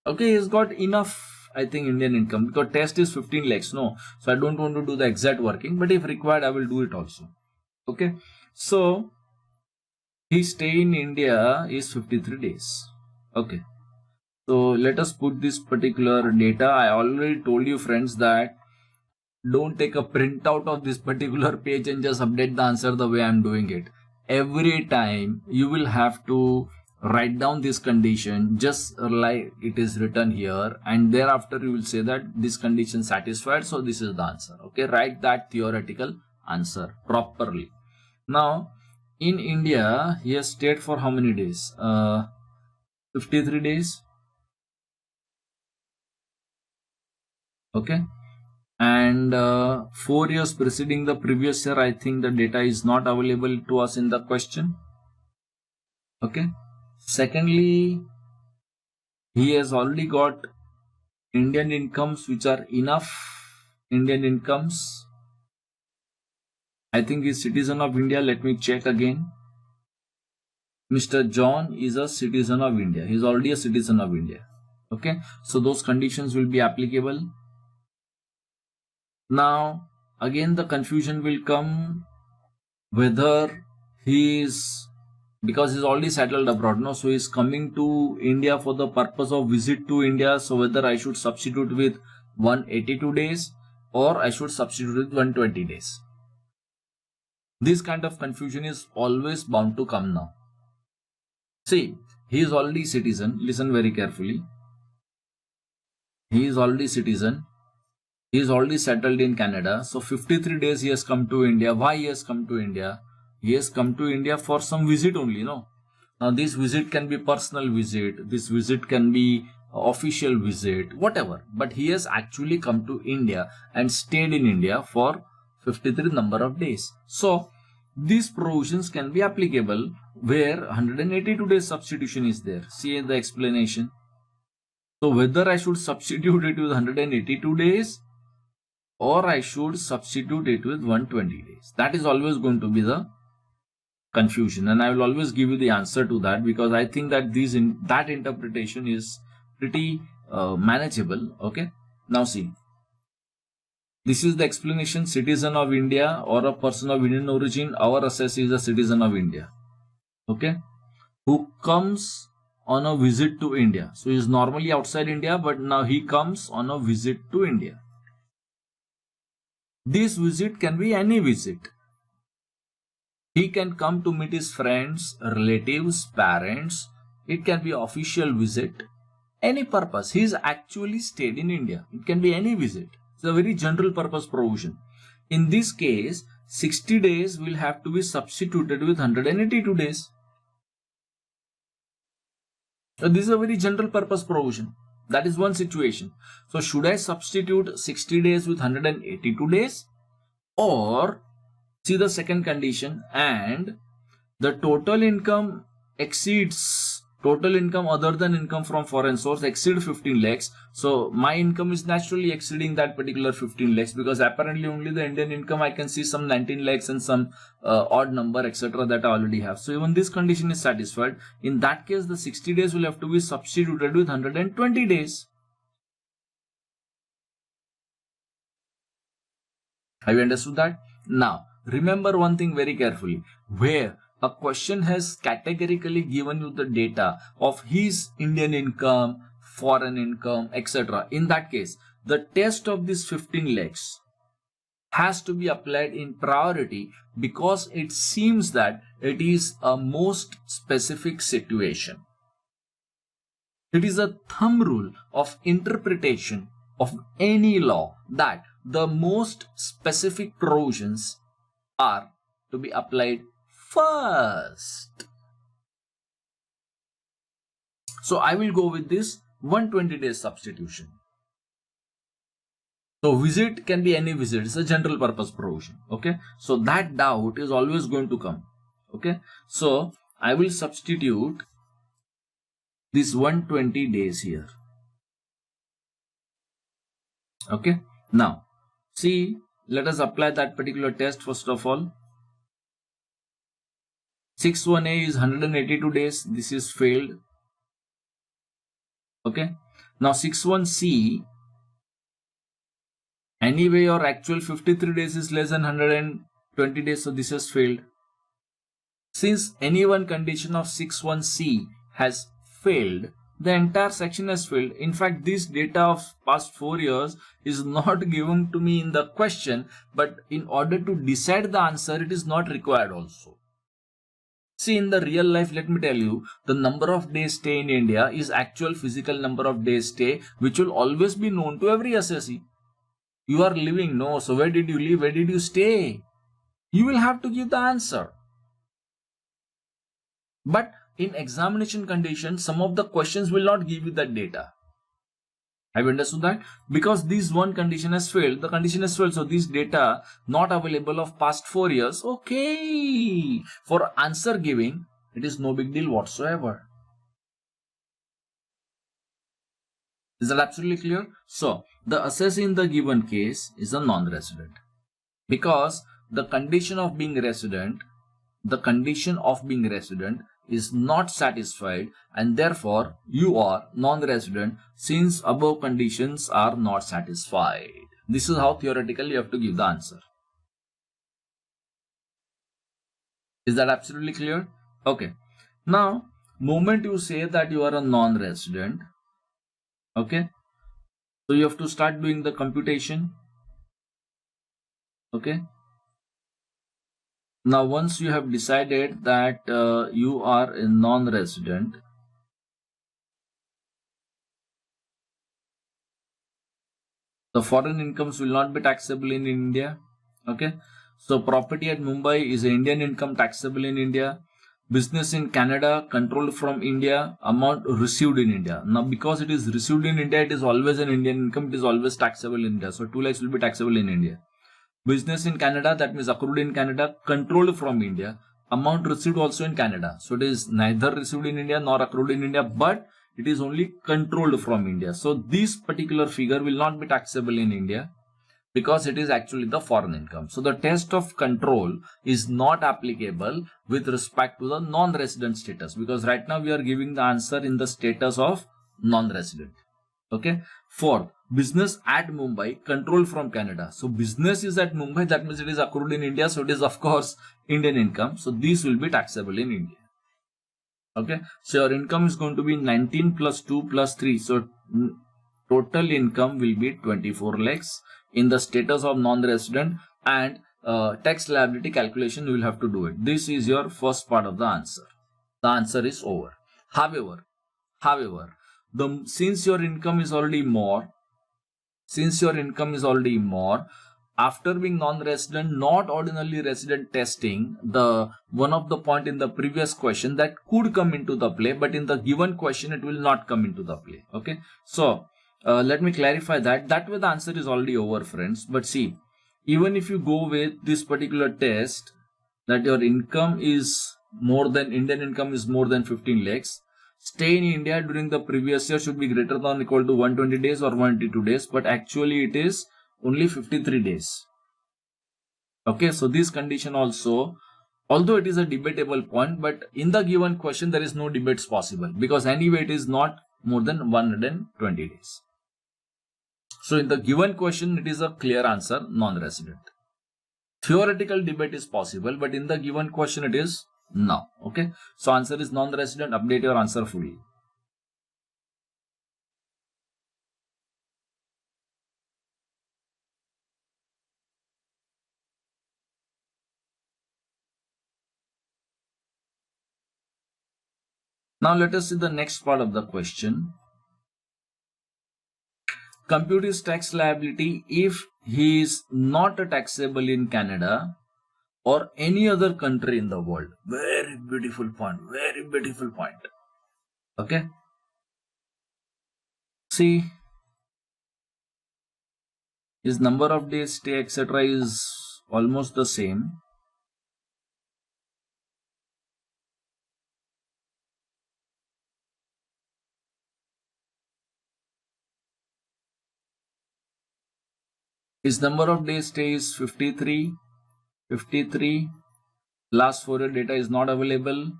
Okay, he's got enough, I think, Indian income, because test is 15 lakhs. No, so I don't want to do the exact working, but if required, I will do it also. Okay, so his stay in India is 53 days. Okay, so let us put this particular data. I already told you, friends, that don't take a printout of this particular page and just update the answer the way I'm doing it. Every time you will have to write down this condition just like it is written here, and thereafter you will say that this condition satisfied, so this is the answer. Okay, write that theoretical answer properly. Now in India he has stayed for how many days? 53 days. Okay, and 4 years preceding the previous year, I think the data is not available to us in the question. Okay, secondly, he has already got Indian incomes which are enough Indian incomes. I think he's citizen of India. Let me check again. Mr. John is a citizen of India. He's already a citizen of India. Okay, so those conditions will be applicable. Now again the confusion will come whether he is, because he's already settled abroad, no, so he's coming to India for the purpose of visit to India, so whether I should substitute with 182 days or I should substitute with 120 days. This kind of confusion is always bound to come now. See, he is already citizen. Listen very carefully. He is already citizen. He is already settled in Canada. So 53 days he has come to India. Why he has come to India? He has come to India for some visit only, no? Now this visit can be personal visit. This visit can be official visit, whatever. But he has actually come to India and stayed in India for 53 number of days. So these provisions can be applicable where 182 days substitution is there. See the explanation. So whether I should substitute it with 182 days or I should substitute it with 120 days. That is always going to be the confusion, and I will always give you the answer to that, because I think that that interpretation is pretty manageable. Okay. Now see. This is the explanation. Citizen of India or a person of Indian origin. Our assessee is a citizen of India. Okay. Who comes on a visit to India. So he is normally outside India, but now he comes on a visit to India. This visit can be any visit. He can come to meet his friends, relatives, parents. It can be official visit. Any purpose. He is actually stayed in India. It can be any visit. It's a very general purpose provision. In this case, 60 days will have to be substituted with 182 days. So this is a very general purpose provision. That is one situation. So should I substitute 60 days with 182 days? Or see the second condition, and the total income exceeds, total income other than income from foreign source exceed 15 lakhs. So my income is naturally exceeding that particular 15 lakhs, because apparently only the Indian income I can see some 19 lakhs and some odd number etc. that I already have. So even this condition is satisfied. In that case, the 60 days will have to be substituted with 120 days. Have you understood that? Now, remember one thing very carefully. Where a question has categorically given you the data of his Indian income, foreign income, etc. In that case, the test of this 15 lakhs has to be applied in priority, because it seems that it is a most specific situation. It is a thumb rule of interpretation of any law that the most specific provisions are to be applied first. So I will go with this 120 days substitution. So visit can be any visit. It's a general purpose provision. Okay. So that doubt is always going to come. Okay. So I will substitute this 120 days here. Okay. Now see, let us apply that particular test first of all. 61A is 182 days. This is failed. Okay. Now 61C, anyway your actual 53 days is less than 120 days, so this has failed. Since any one condition of 61C has failed, the entire section has failed. In fact, this data of past 4 years is not given to me in the question, but in order to decide the answer, it is not required also. See, in the real life, let me tell you, the number of days stay in India is actual physical number of days stay, which will always be known to every assessee. You are living, no, so where did you live, where did you stay? You will have to give the answer. But in examination conditions, some of the questions will not give you that data. Have you understood that? Because this one condition has failed, the condition has failed, so this data not available of past 4 years. Okay, for answer giving, it is no big deal whatsoever. Is that absolutely clear? So the assessee in the given case is a non-resident, because the condition of being resident, is not satisfied, and therefore you are non-resident since above conditions are not satisfied. This is how theoretically you have to give the answer. Is that absolutely clear? Okay. Now, moment you say that you are a non-resident, okay, so you have to start doing the computation. Okay. Now, once you have decided that you are a non-resident, The foreign incomes will not be taxable in India. Okay. So property at Mumbai is an Indian income taxable in India. Business in Canada controlled from India, amount received in India. Now because it is received in India, it is always an Indian income, it is always taxable in India. So 2 lakhs will be taxable in India. Business in Canada, that means accrued in Canada, controlled from India, amount received also in Canada. So it is neither received in India nor accrued in India, but it is only controlled from India. So this particular figure will not be taxable in India, because it is actually the foreign income. So the test of control is not applicable with respect to the non-resident status, because right now we are giving the answer in the status of non-resident. Okay. Fourth, business at Mumbai, control from Canada. So business is at Mumbai, that means it is accrued in India. So it is of course Indian income. So these will be taxable in India. Okay. So your income is going to be 19 plus 2 plus 3. So total income will be 24 lakhs. In the status of non-resident, and tax liability calculation, you will have to do it. This is your first part of the answer. The answer is over. However, since your income is already more, after being non-resident, not ordinarily resident testing, the one of the point in the previous question that could come into the play, but in the given question it will not come into the play. Okay, so let me clarify that. That way the answer is already over, friends. But see, even if you go with this particular test, that your income is more than, Indian income is more than 15 lakhs, stay in India during the previous year should be greater than or equal to 120 days or 182 days, but actually it is only 53 days. Okay, so this condition also, although it is a debatable point, but in the given question there is no debates possible, because anyway it is not more than 120 days. So in the given question, it is a clear answer, non-resident. Theoretical debate is possible, but in the given question, it is no. Okay. So answer is non-resident. Update your answer fully. Now let us see the next part of the question. Compute his tax liability if he is not taxable in Canada or any other country in the world. Very beautiful point. Very beautiful point. Okay. See, his number of days stay, etc. is almost the same. His number of days stay is 53. Last 4 year data is not available.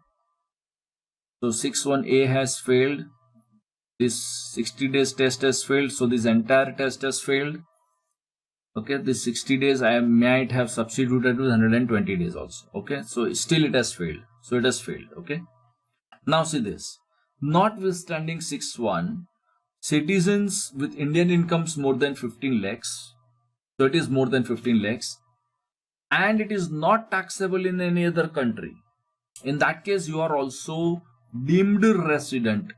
So 61A has failed. This 60 days test has failed. So this entire test has failed. Okay, this 60 days I might have substituted with 120 days also. Okay, so still it has failed. So it has failed. Okay. Now see this. Notwithstanding 6.1, citizens with Indian incomes more than 15 lakhs. So it is more than 15 lakhs. And it is not taxable in any other country. In that case, you are also deemed resident.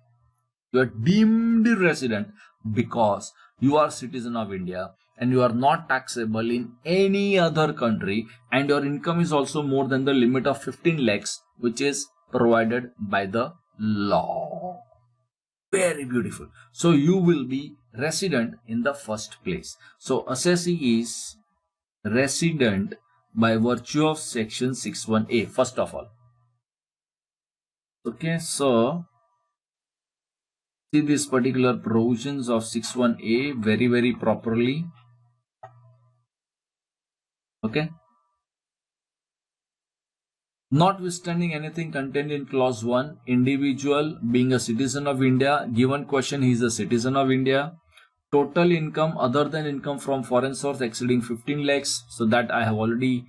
You are deemed resident because you are citizen of India and you are not taxable in any other country, and your income is also more than the limit of 15 lakhs, which is provided by the law. Very beautiful. So you will be resident in the first place. So assessee is resident by virtue of section 61A, first of all. Okay, so see these particular provisions of 61A very properly. Okay. Notwithstanding anything contained in clause 1, individual being a citizen of India, given question he is a citizen of India, total income other than income from foreign source exceeding 15 lakhs. So that I have already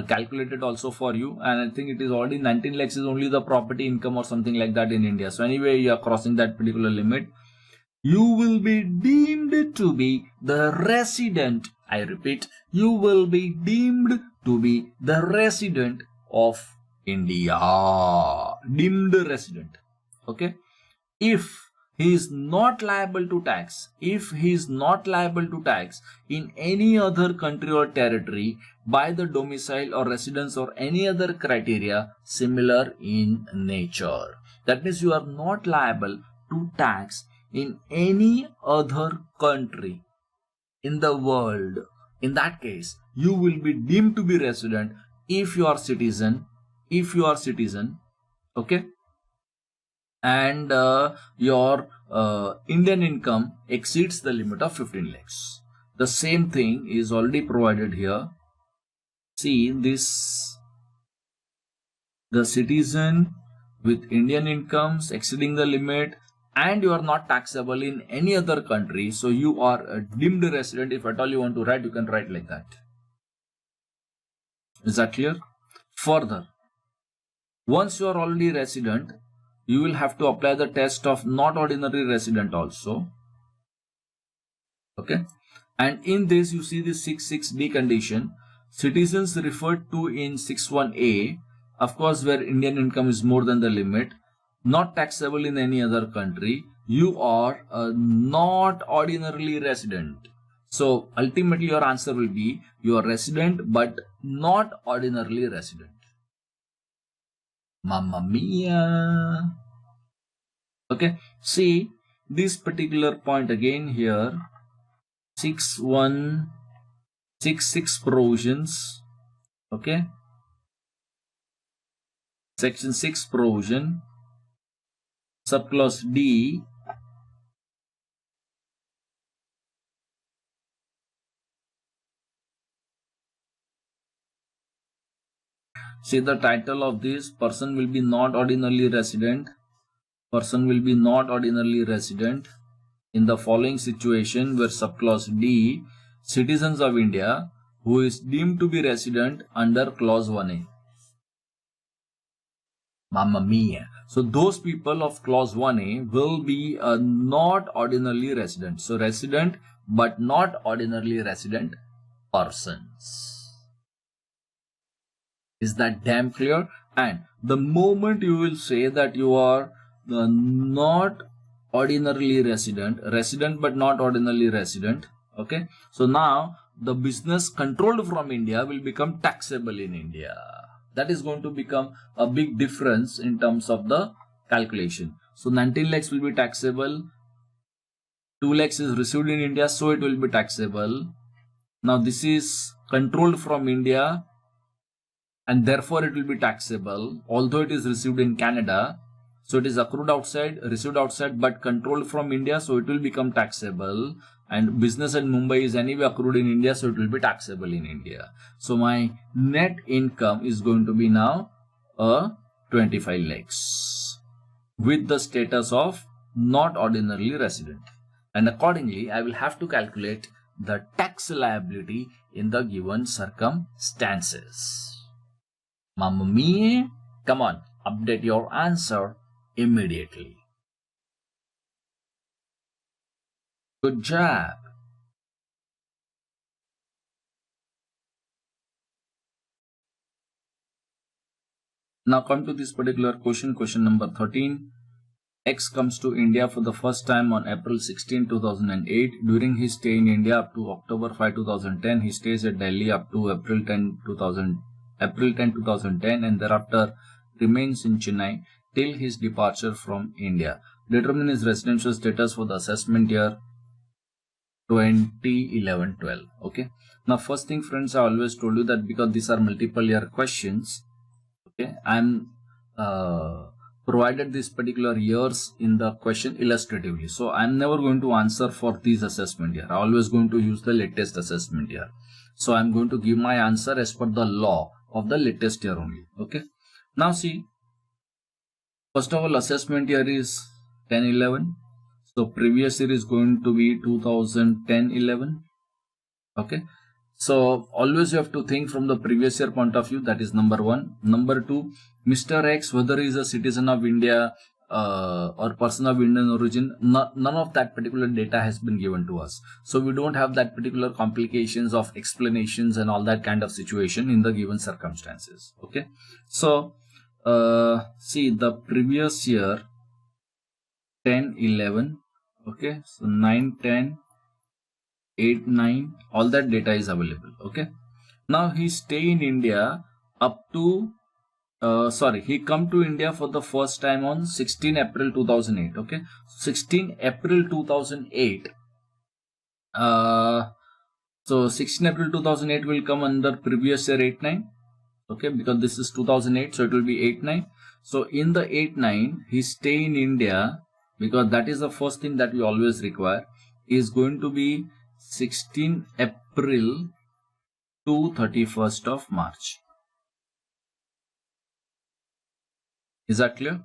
calculated also for you, and I think it is already 19 lakhs is only the property income or something like that in India. So anyway, you are crossing that particular limit. You will be deemed to be the resident. I repeat, you will be deemed to be the resident of India. Deemed resident. Okay. If he is not liable to tax. If he is not liable to tax in any other country or territory by the domicile or residence or any other criteria similar in nature. That means you are not liable to tax in any other country in the world. In that case, you will be deemed to be resident if you are citizen, okay, and your Indian income exceeds the limit of 15 lakhs. The same thing is already provided here. See this, the citizen with Indian incomes exceeding the limit and you are not taxable in any other country. So you are a deemed resident. If at all you want to write, you can write like that. Is that clear? Further, once you are already resident, you will have to apply the test of not ordinary resident also. Okay. And in this, you see the 6.6d condition. Citizens referred to in 6.1a, of course, where Indian income is more than the limit, not taxable in any other country, you are not ordinarily resident. So ultimately your answer will be you are resident but not ordinarily resident. Mamma mia. Okay, see this particular point again here. 6.166 provisions. Okay, section 6 provision, subclause D. See the title of this, person will be not ordinarily resident. Person will be not ordinarily resident in the following situation where subclause D, citizens of India who is deemed to be resident under clause 1A. Mamma mia. So those people of clause 1A will be not ordinarily resident. So resident but not ordinarily resident persons. Is that damn clear? And the moment you will say that you are not ordinarily resident, resident but not ordinarily resident, okay, so now the business controlled from India will become taxable in India. That is going to become a big difference in terms of the calculation. So 19 lakhs will be taxable, 2 lakhs is received in India, so it will be taxable. Now this is controlled from India and therefore it will be taxable, although it is received in Canada. So it is accrued outside, received outside, but controlled from India, so it will become taxable. And business in Mumbai is anyway accrued in India, so it will be taxable in India. So my net income is going to be now 25 lakhs with the status of not ordinarily resident. And accordingly, I will have to calculate the tax liability in the given circumstances. Mamma mia, come on, update your answer immediately. Good job. Now come to this particular question number 13. X comes to India for the first time on April 16, 2008. During his stay in India up to October 5, 2010, he stays at Delhi up to April 10, 2010 and thereafter remains in Chennai till his departure from India. Determine his residential status for the assessment year 2011-12. Okay. Now first thing friends, I always told you that because these are multiple year questions, okay, I'm provided these particular years in the question illustratively. So I'm never going to answer for these assessment year. I'm always going to use the latest assessment year. So I'm going to give my answer as per the law of the latest year only. Okay. Now see, first of all, assessment year is 10-11. So previous year is going to be 2010-11. Okay. So always you have to think from the previous year point of view. That is number one. Number two, Mr. X, whether he is a citizen of India or person of Indian origin, none of that particular data has been given to us. So we don't have that particular complications of explanations and all that kind of situation in the given circumstances. Okay. So see, the previous year 10, 11. Okay, so 9, 10, 8, 9, all that data is available. Okay, now he stay in India up to he come to India for the first time on 16 April 2008. Okay, 16 April 2008. So 16 April 2008 will come under previous year 8-9. Okay, because this is 2008, so it will be 8-9. So in the 8-9, he stay in India because that is the first thing that we always require. Is going to be 16 April to 31st of March. Is that clear?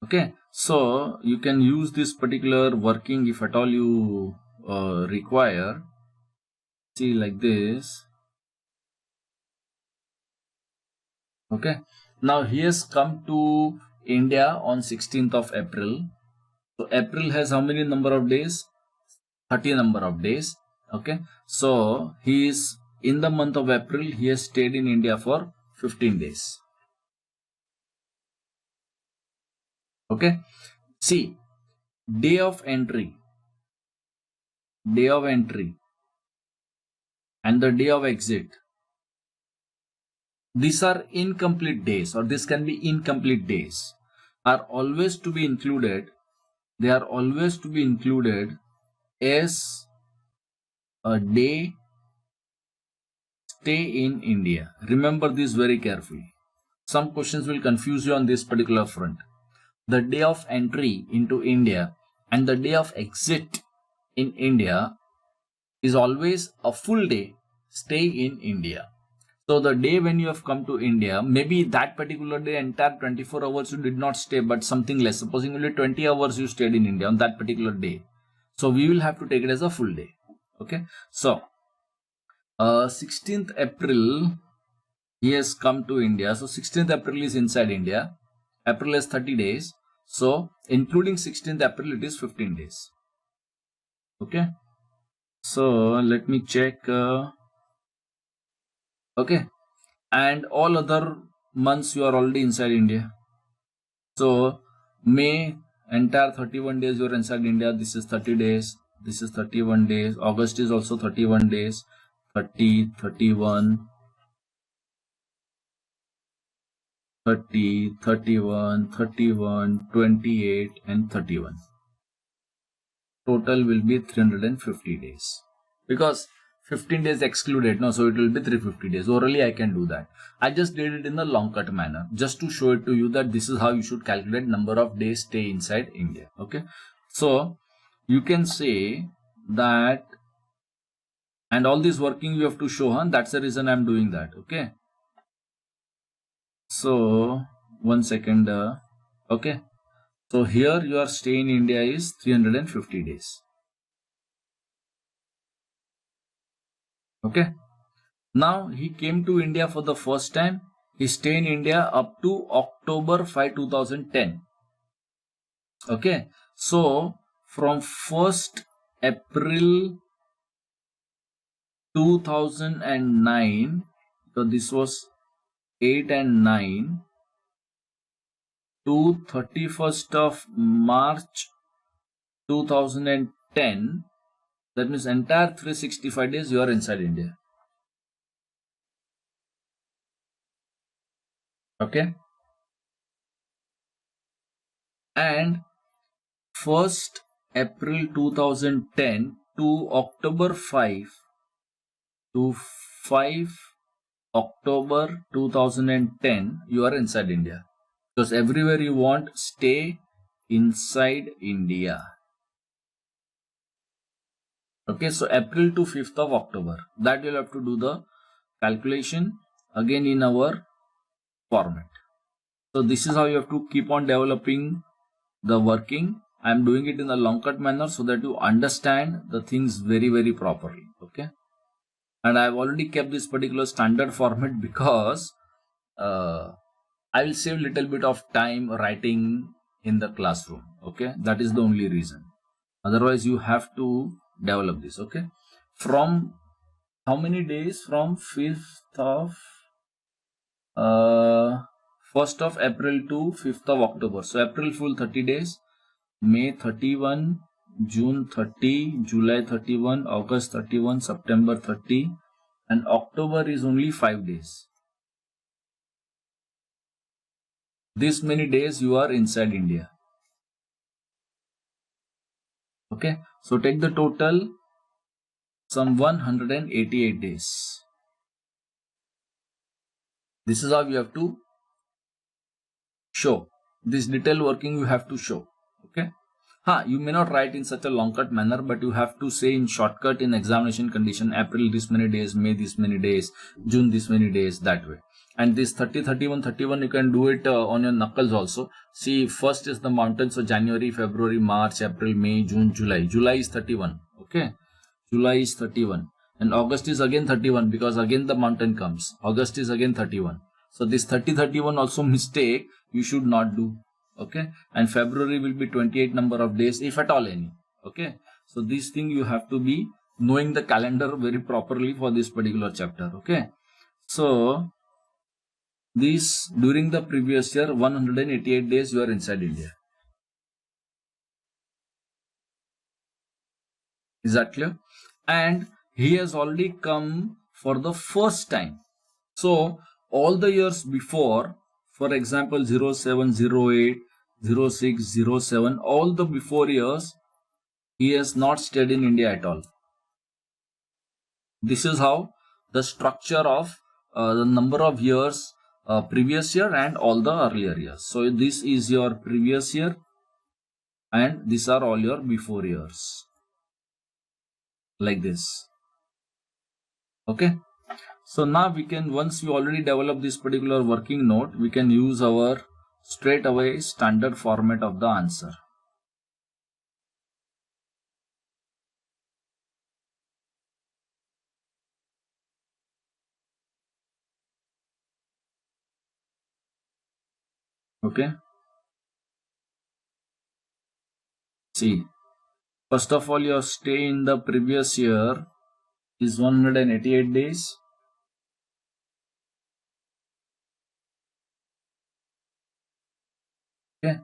Okay, so you can use this particular working if at all you require. See, like this. Okay, now he has come to India on 16th of April. So April has how many number of days? 30 number of days. Okay, so he is in the month of April, he has stayed in India for 15 days. Okay, see, day of entry and the day of exit, these are incomplete days, or this can be incomplete days, are always to be included. They are always to be included as a day stay in India. Remember this very carefully. Some questions will confuse you on this particular front. The day of entry into India and the day of exit in India is always a full day stay in India. So the day when you have come to India, maybe that particular day, entire 24 hours you did not stay, but something less. Supposing only 20 hours you stayed in India on that particular day. So we will have to take it as a full day. Okay. So 16th April, he has come to India. So 16th April is inside India. April is 30 days. So including 16th April, it is 15 days. Okay. So let me check. Okay. And all other months you are already inside India. So May, entire 31 days you are inside India. This is 30 days. This is 31 days. August is also 31 days. 30, 31, 30, 31, 31, 28 and 31. Total will be 350 days. Because 15 days excluded, no, so it will be 350 days. Orally I can do that. I just did it in the long cut manner, just to show it to you that this is how you should calculate number of days stay inside India. Okay, so you can say that, and all this working you have to show, huh? That's the reason I'm doing that. Okay, so 1 second. Okay, so here your stay in India is 350 days. Okay, now he came to India for the first time. He stayed in India up to October 5, 2010. Okay, so from 1st April 2009, so this was 8 and 9, to 31st of March 2010, that means entire 365 days you are inside India. Okay, and 1st April 2010 to October 5 to 5 October 2010 you are inside India, because everywhere you want stay inside India. Okay, so April to 5th of October, that you'll have to do the calculation again in our format. So this is how you have to keep on developing the working. I am doing it in a long cut manner so that you understand the things very, very properly. Okay, and I have already kept this particular standard format because I will save little bit of time writing in the classroom. Okay, that is the only reason. Otherwise you have to develop this. Okay, from how many days? From 5th of 1st of April to 5th of October. So April full 30 days, May 31, June 30, July 31, August 31, September 30, and October is only 5 days. This many days you are inside India. Okay, so take the total, some 188 days. This is how you have to show. This detail working you have to show. Okay. You may not write in such a long cut manner, but you have to say in shortcut in examination condition, April this many days, May this many days, June this many days, that way. And this 30, 31, 31, you can do it on your knuckles also. See, first is the mountain, so January, February, March, April, May, June, July. July is 31. Okay. July is 31. And August is again 31 because again the mountain comes. August is again 31. So this 30, 31 also mistake you should not do. Okay. And February will be 28 number of days, if at all any. Okay. So this thing you have to be knowing the calendar very properly for this particular chapter. Okay. So this during the previous year 188 days you are inside India. Is that clear? And he has already come for the first time. So all the years before, for example 07, 08, 06, 07, all the before years, he has not stayed in India at all. This is how the structure of the number of years previous year and all the earlier years. So this is your previous year and these are all your before years. Like this. Okay. So now we can, once we already develop this particular working note, we can use our straight away standard format of the answer. Okay. See, first of all, your stay in the previous year is 188 days. Okay.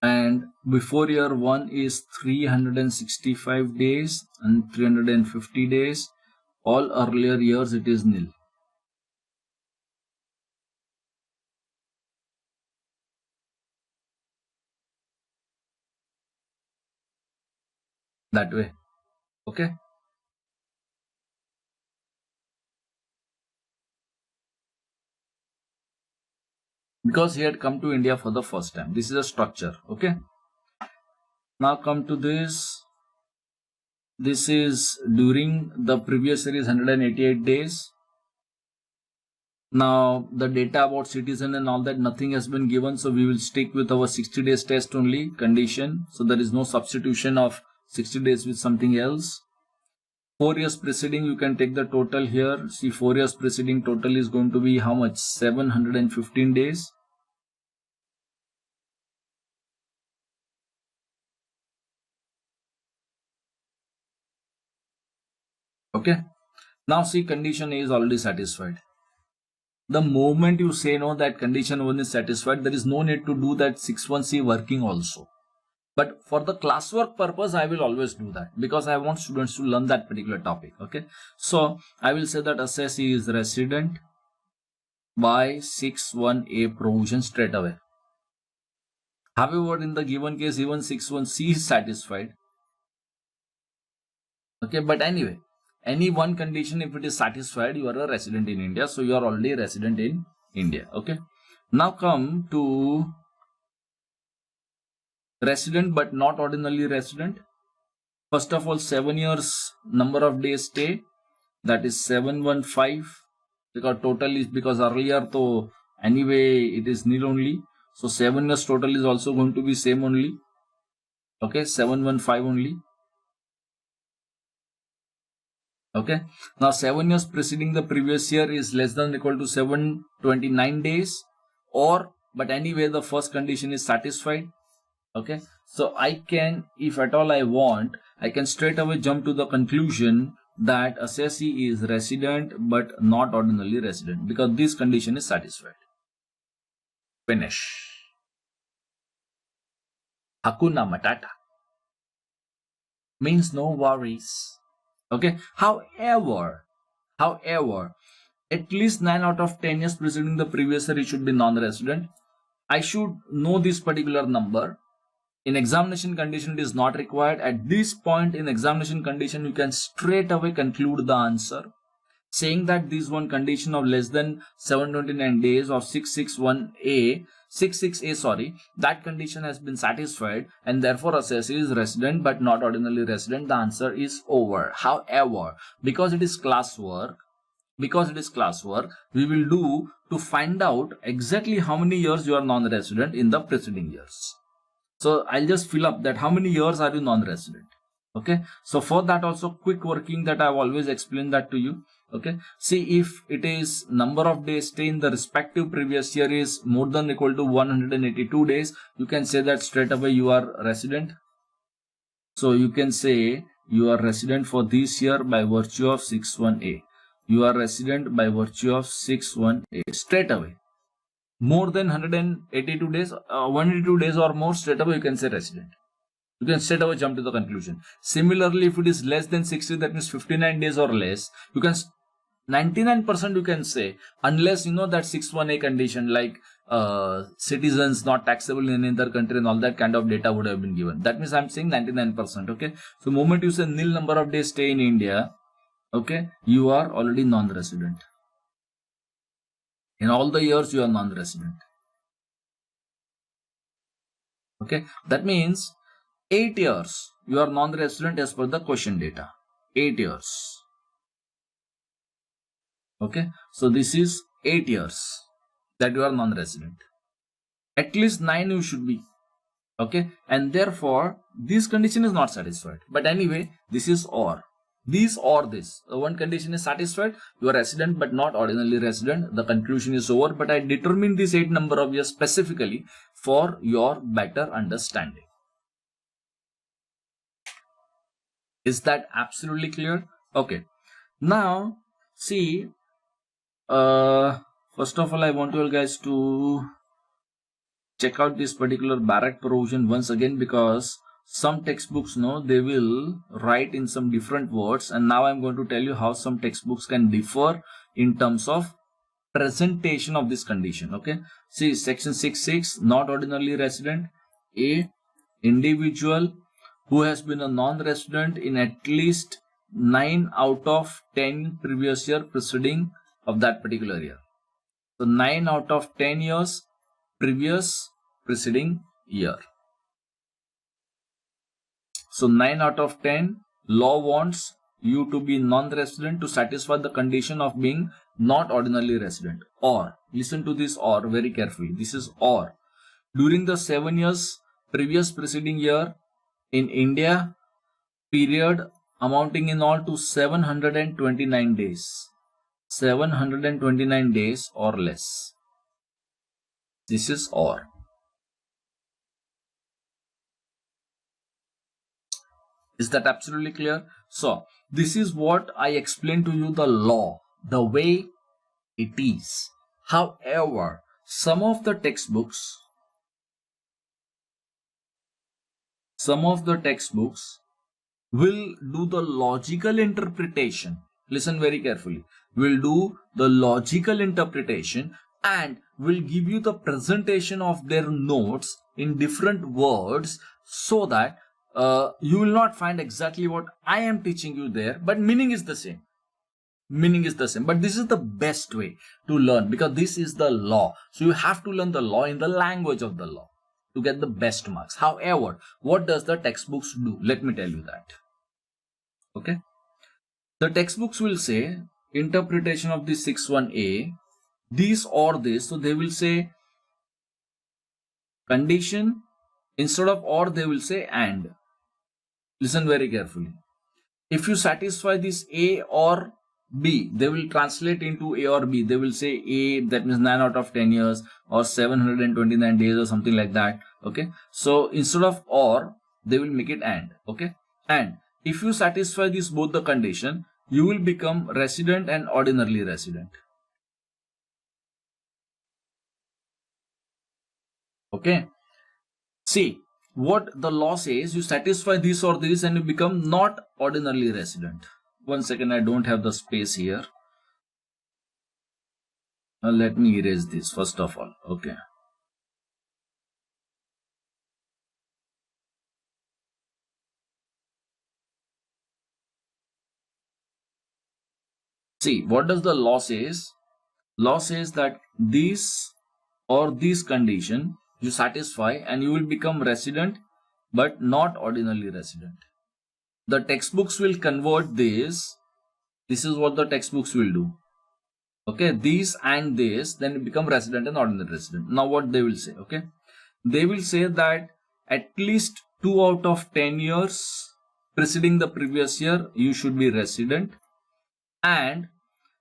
And before year 1 is 365 days and 350 days. All earlier years it is nil. That way. Okay. Because he had come to India for the first time. This is a structure. Okay. Now come to this. This is during the previous year is 188 days. Now the data about citizen and all that, nothing has been given. So we will stick with our 60 days test only condition. So there is no substitution of 60 days with something else. 4 years preceding, you can take the total here. See, 4 years preceding total is going to be how much? 715 days. Okay. Now see, condition A is already satisfied. The moment you say no, that condition 1 is satisfied, there is no need to do that 6.1c working also. But for the classwork purpose, I will always do that because I want students to learn that particular topic. Okay. So I will say that assessee is resident by 6.1a provision straight away. However, in the given case, even 6.1c is satisfied. Okay. But anyway, any one condition, if it is satisfied, you are a resident in India. So you are already a resident in India. Okay. Now come to resident but not ordinarily resident. First of all, 7 years number of days stay, that is 715, because total is, because earlier to anyway it is nil only. So 7 years total is also going to be same only. Okay, 715 only. Okay. Now 7 years preceding the previous year is less than or equal to 729 days, or but anyway the first condition is satisfied. Okay. So I can, if at all I want, I can straight away jump to the conclusion that assessee is resident but not ordinarily resident because this condition is satisfied. Finish. Hakuna Matata means no worries. Okay. However, at least 9 out of 10 years preceding the previous year, it should be non-resident. I should know this particular number. In examination condition, it is not required. At this point in examination condition, you can straight away conclude the answer, saying that this one condition of less than 729 days of 661A, that condition has been satisfied, and therefore assessee is resident but not ordinarily resident. The answer is over. However, because it is classwork, we will do to find out exactly how many years you are non-resident in the preceding years. So I'll just fill up that how many years are you non-resident. Okay. So for that also quick working that I've always explained that to you. Okay. See, if it is number of days stay in the respective previous year is more than or equal to 182 days, you can say that straight away you are resident. So you can say you are resident for this year by virtue of 61A. You are resident by virtue of 61A straight away. More than 182 days, 182 days or more, straight away you can say resident. You can straight away jump to the conclusion. Similarly, if it is less than 60, that means 59 days or less, you can 99% you can say, unless you know that 61A condition like citizens not taxable in any other country and all that kind of data would have been given. That means I'm saying 99%. Okay. So moment you say nil number of days stay in India, okay, you are already non-resident. In all the years you are non-resident. Okay. That means 8 years you are non-resident as per the question data. 8 years. Okay. So this is 8 years that you are non-resident. At least 9 you should be. Okay. And therefore this condition is not satisfied. But anyway, this is or. This or this. One condition is satisfied. You are resident but not ordinarily resident. The conclusion is over. But I determined this 8 number of years specifically for your better understanding. Is that absolutely clear? Okay. Now, see, first of all, I want you guys to check out this particular Barak provision once again, because some textbooks, they will write in some different words, and now I'm going to tell you how some textbooks can differ in terms of presentation of this condition. Okay. See, section 6.6, not ordinarily resident. A, individual who has been a non-resident in at least 9 out of 10 previous year preceding of that particular year. So 9 out of 10 years previous preceding year. So 9 out of 10, law wants you to be non-resident to satisfy the condition of being not ordinarily resident. Or, listen to this or very carefully. This is or. During the 7 years previous preceding year in India, period amounting in all to 729 days. 729 days or less. This is or. Is that absolutely clear? So, this is what I explained to you, the law, the way it is. However, some of the textbooks will do the logical interpretation. Listen very carefully. Will do the logical interpretation and will give you the presentation of their notes in different words, so that you will not find exactly what I am teaching you there, but meaning is the same. But this is the best way to learn, because this is the law. So you have to learn the law in the language of the law to get the best marks. However, what does the textbooks do? Let me tell you that. Okay. The textbooks will say interpretation of the 6.1a, this or this. So they will say condition, instead of or they will say and. Listen very carefully. If you satisfy this A or B, they will translate into A or B. They will say A, that means 9 out of 10 years or 729 days or something like that. Okay. So instead of or, they will make it and. Okay. And if you satisfy this both the condition, you will become resident and ordinarily resident. Okay. See, what the law says, you satisfy this or this and you become not ordinarily resident. One second, I don't have the space here. Let me erase this first of all. Okay. See, what does the law says? Law says that this or this condition you satisfy and you will become resident but not ordinarily resident. The textbooks will convert this. This is what the textbooks will do. Okay, this and this, then you become resident and ordinary resident. Now what they will say? Okay, they will say that at least 2 out of 10 years preceding the previous year you should be resident, and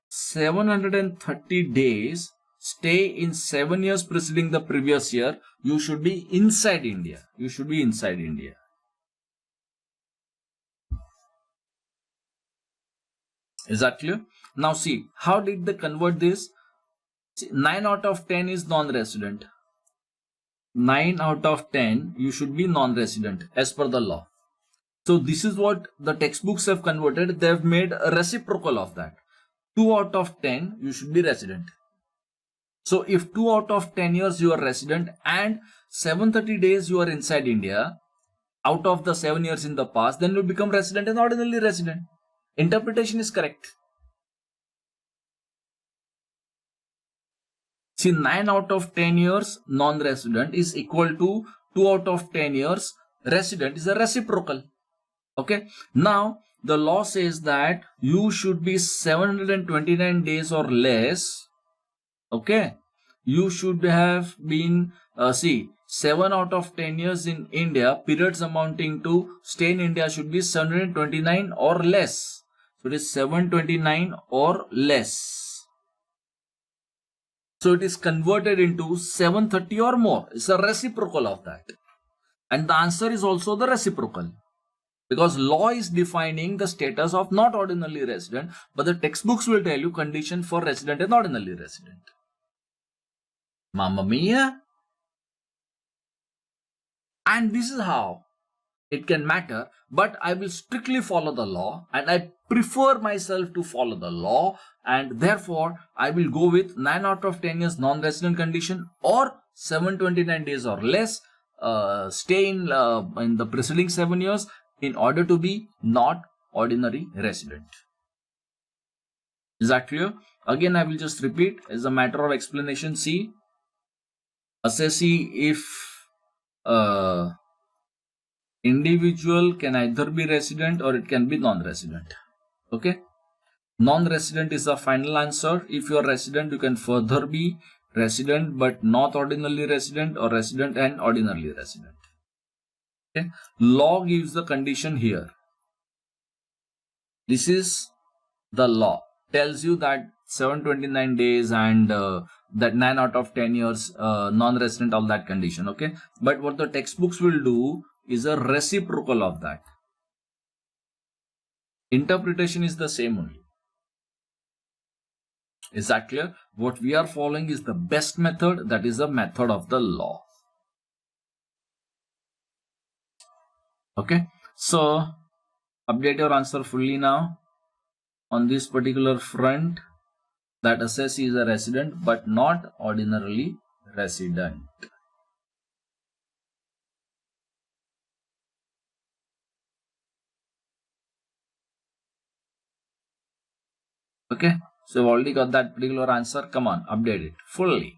730 days stay in 7 years preceding the previous year you should be inside India. You should be inside India. Is that clear? Now see, how did they convert this? See, 9 out of 10 is non-resident. 9 out of 10 you should be non-resident as per the law. So this is what the textbooks have converted. They have made a reciprocal of that. 2 out of 10 you should be resident. So if 2 out of 10 years you are resident and 730 days you are inside India, out of the 7 years in the past, then you become resident and ordinarily resident. Interpretation is correct. See, 9 out of 10 years non-resident is equal to 2 out of 10 years resident, is a reciprocal. Okay. Now, the law says that you should be 729 days or less. Okay. You should have been, 7 out of 10 years in India, periods amounting to stay in India should be 729 or less. So, it is 729 or less. So, it is converted into 730 or more. It's a reciprocal of that. And the answer is also the reciprocal. Because law is defining the status of not ordinarily resident, but the textbooks will tell you condition for resident and ordinarily resident. Mamma mia! And this is how it can matter, but I will strictly follow the law and I prefer myself to follow the law, and therefore I will go with 9 out of 10 years non-resident condition or 729 days or less, stay in the preceding 7 years in order to be not ordinary resident. Is that clear? Again, I will just repeat as a matter of explanation. See, assessee if individual can either be resident or it can be non-resident. Okay. Non-resident is the final answer. If you are resident, you can further be resident but not ordinarily resident, or resident and ordinarily resident. Okay. Law gives the condition here. This is the law. Tells you that 729 days and that 9 out of 10 years non-resident, all that condition. Okay. But what the textbooks will do is a reciprocal of that. Interpretation is the same only. Is that clear? What we are following is the best method. That is the method of the law. Okay. So, update your answer fully now. On this particular front, that assessee is a resident but not ordinarily resident. Okay. So, you've already got that particular answer. Come on, update it fully.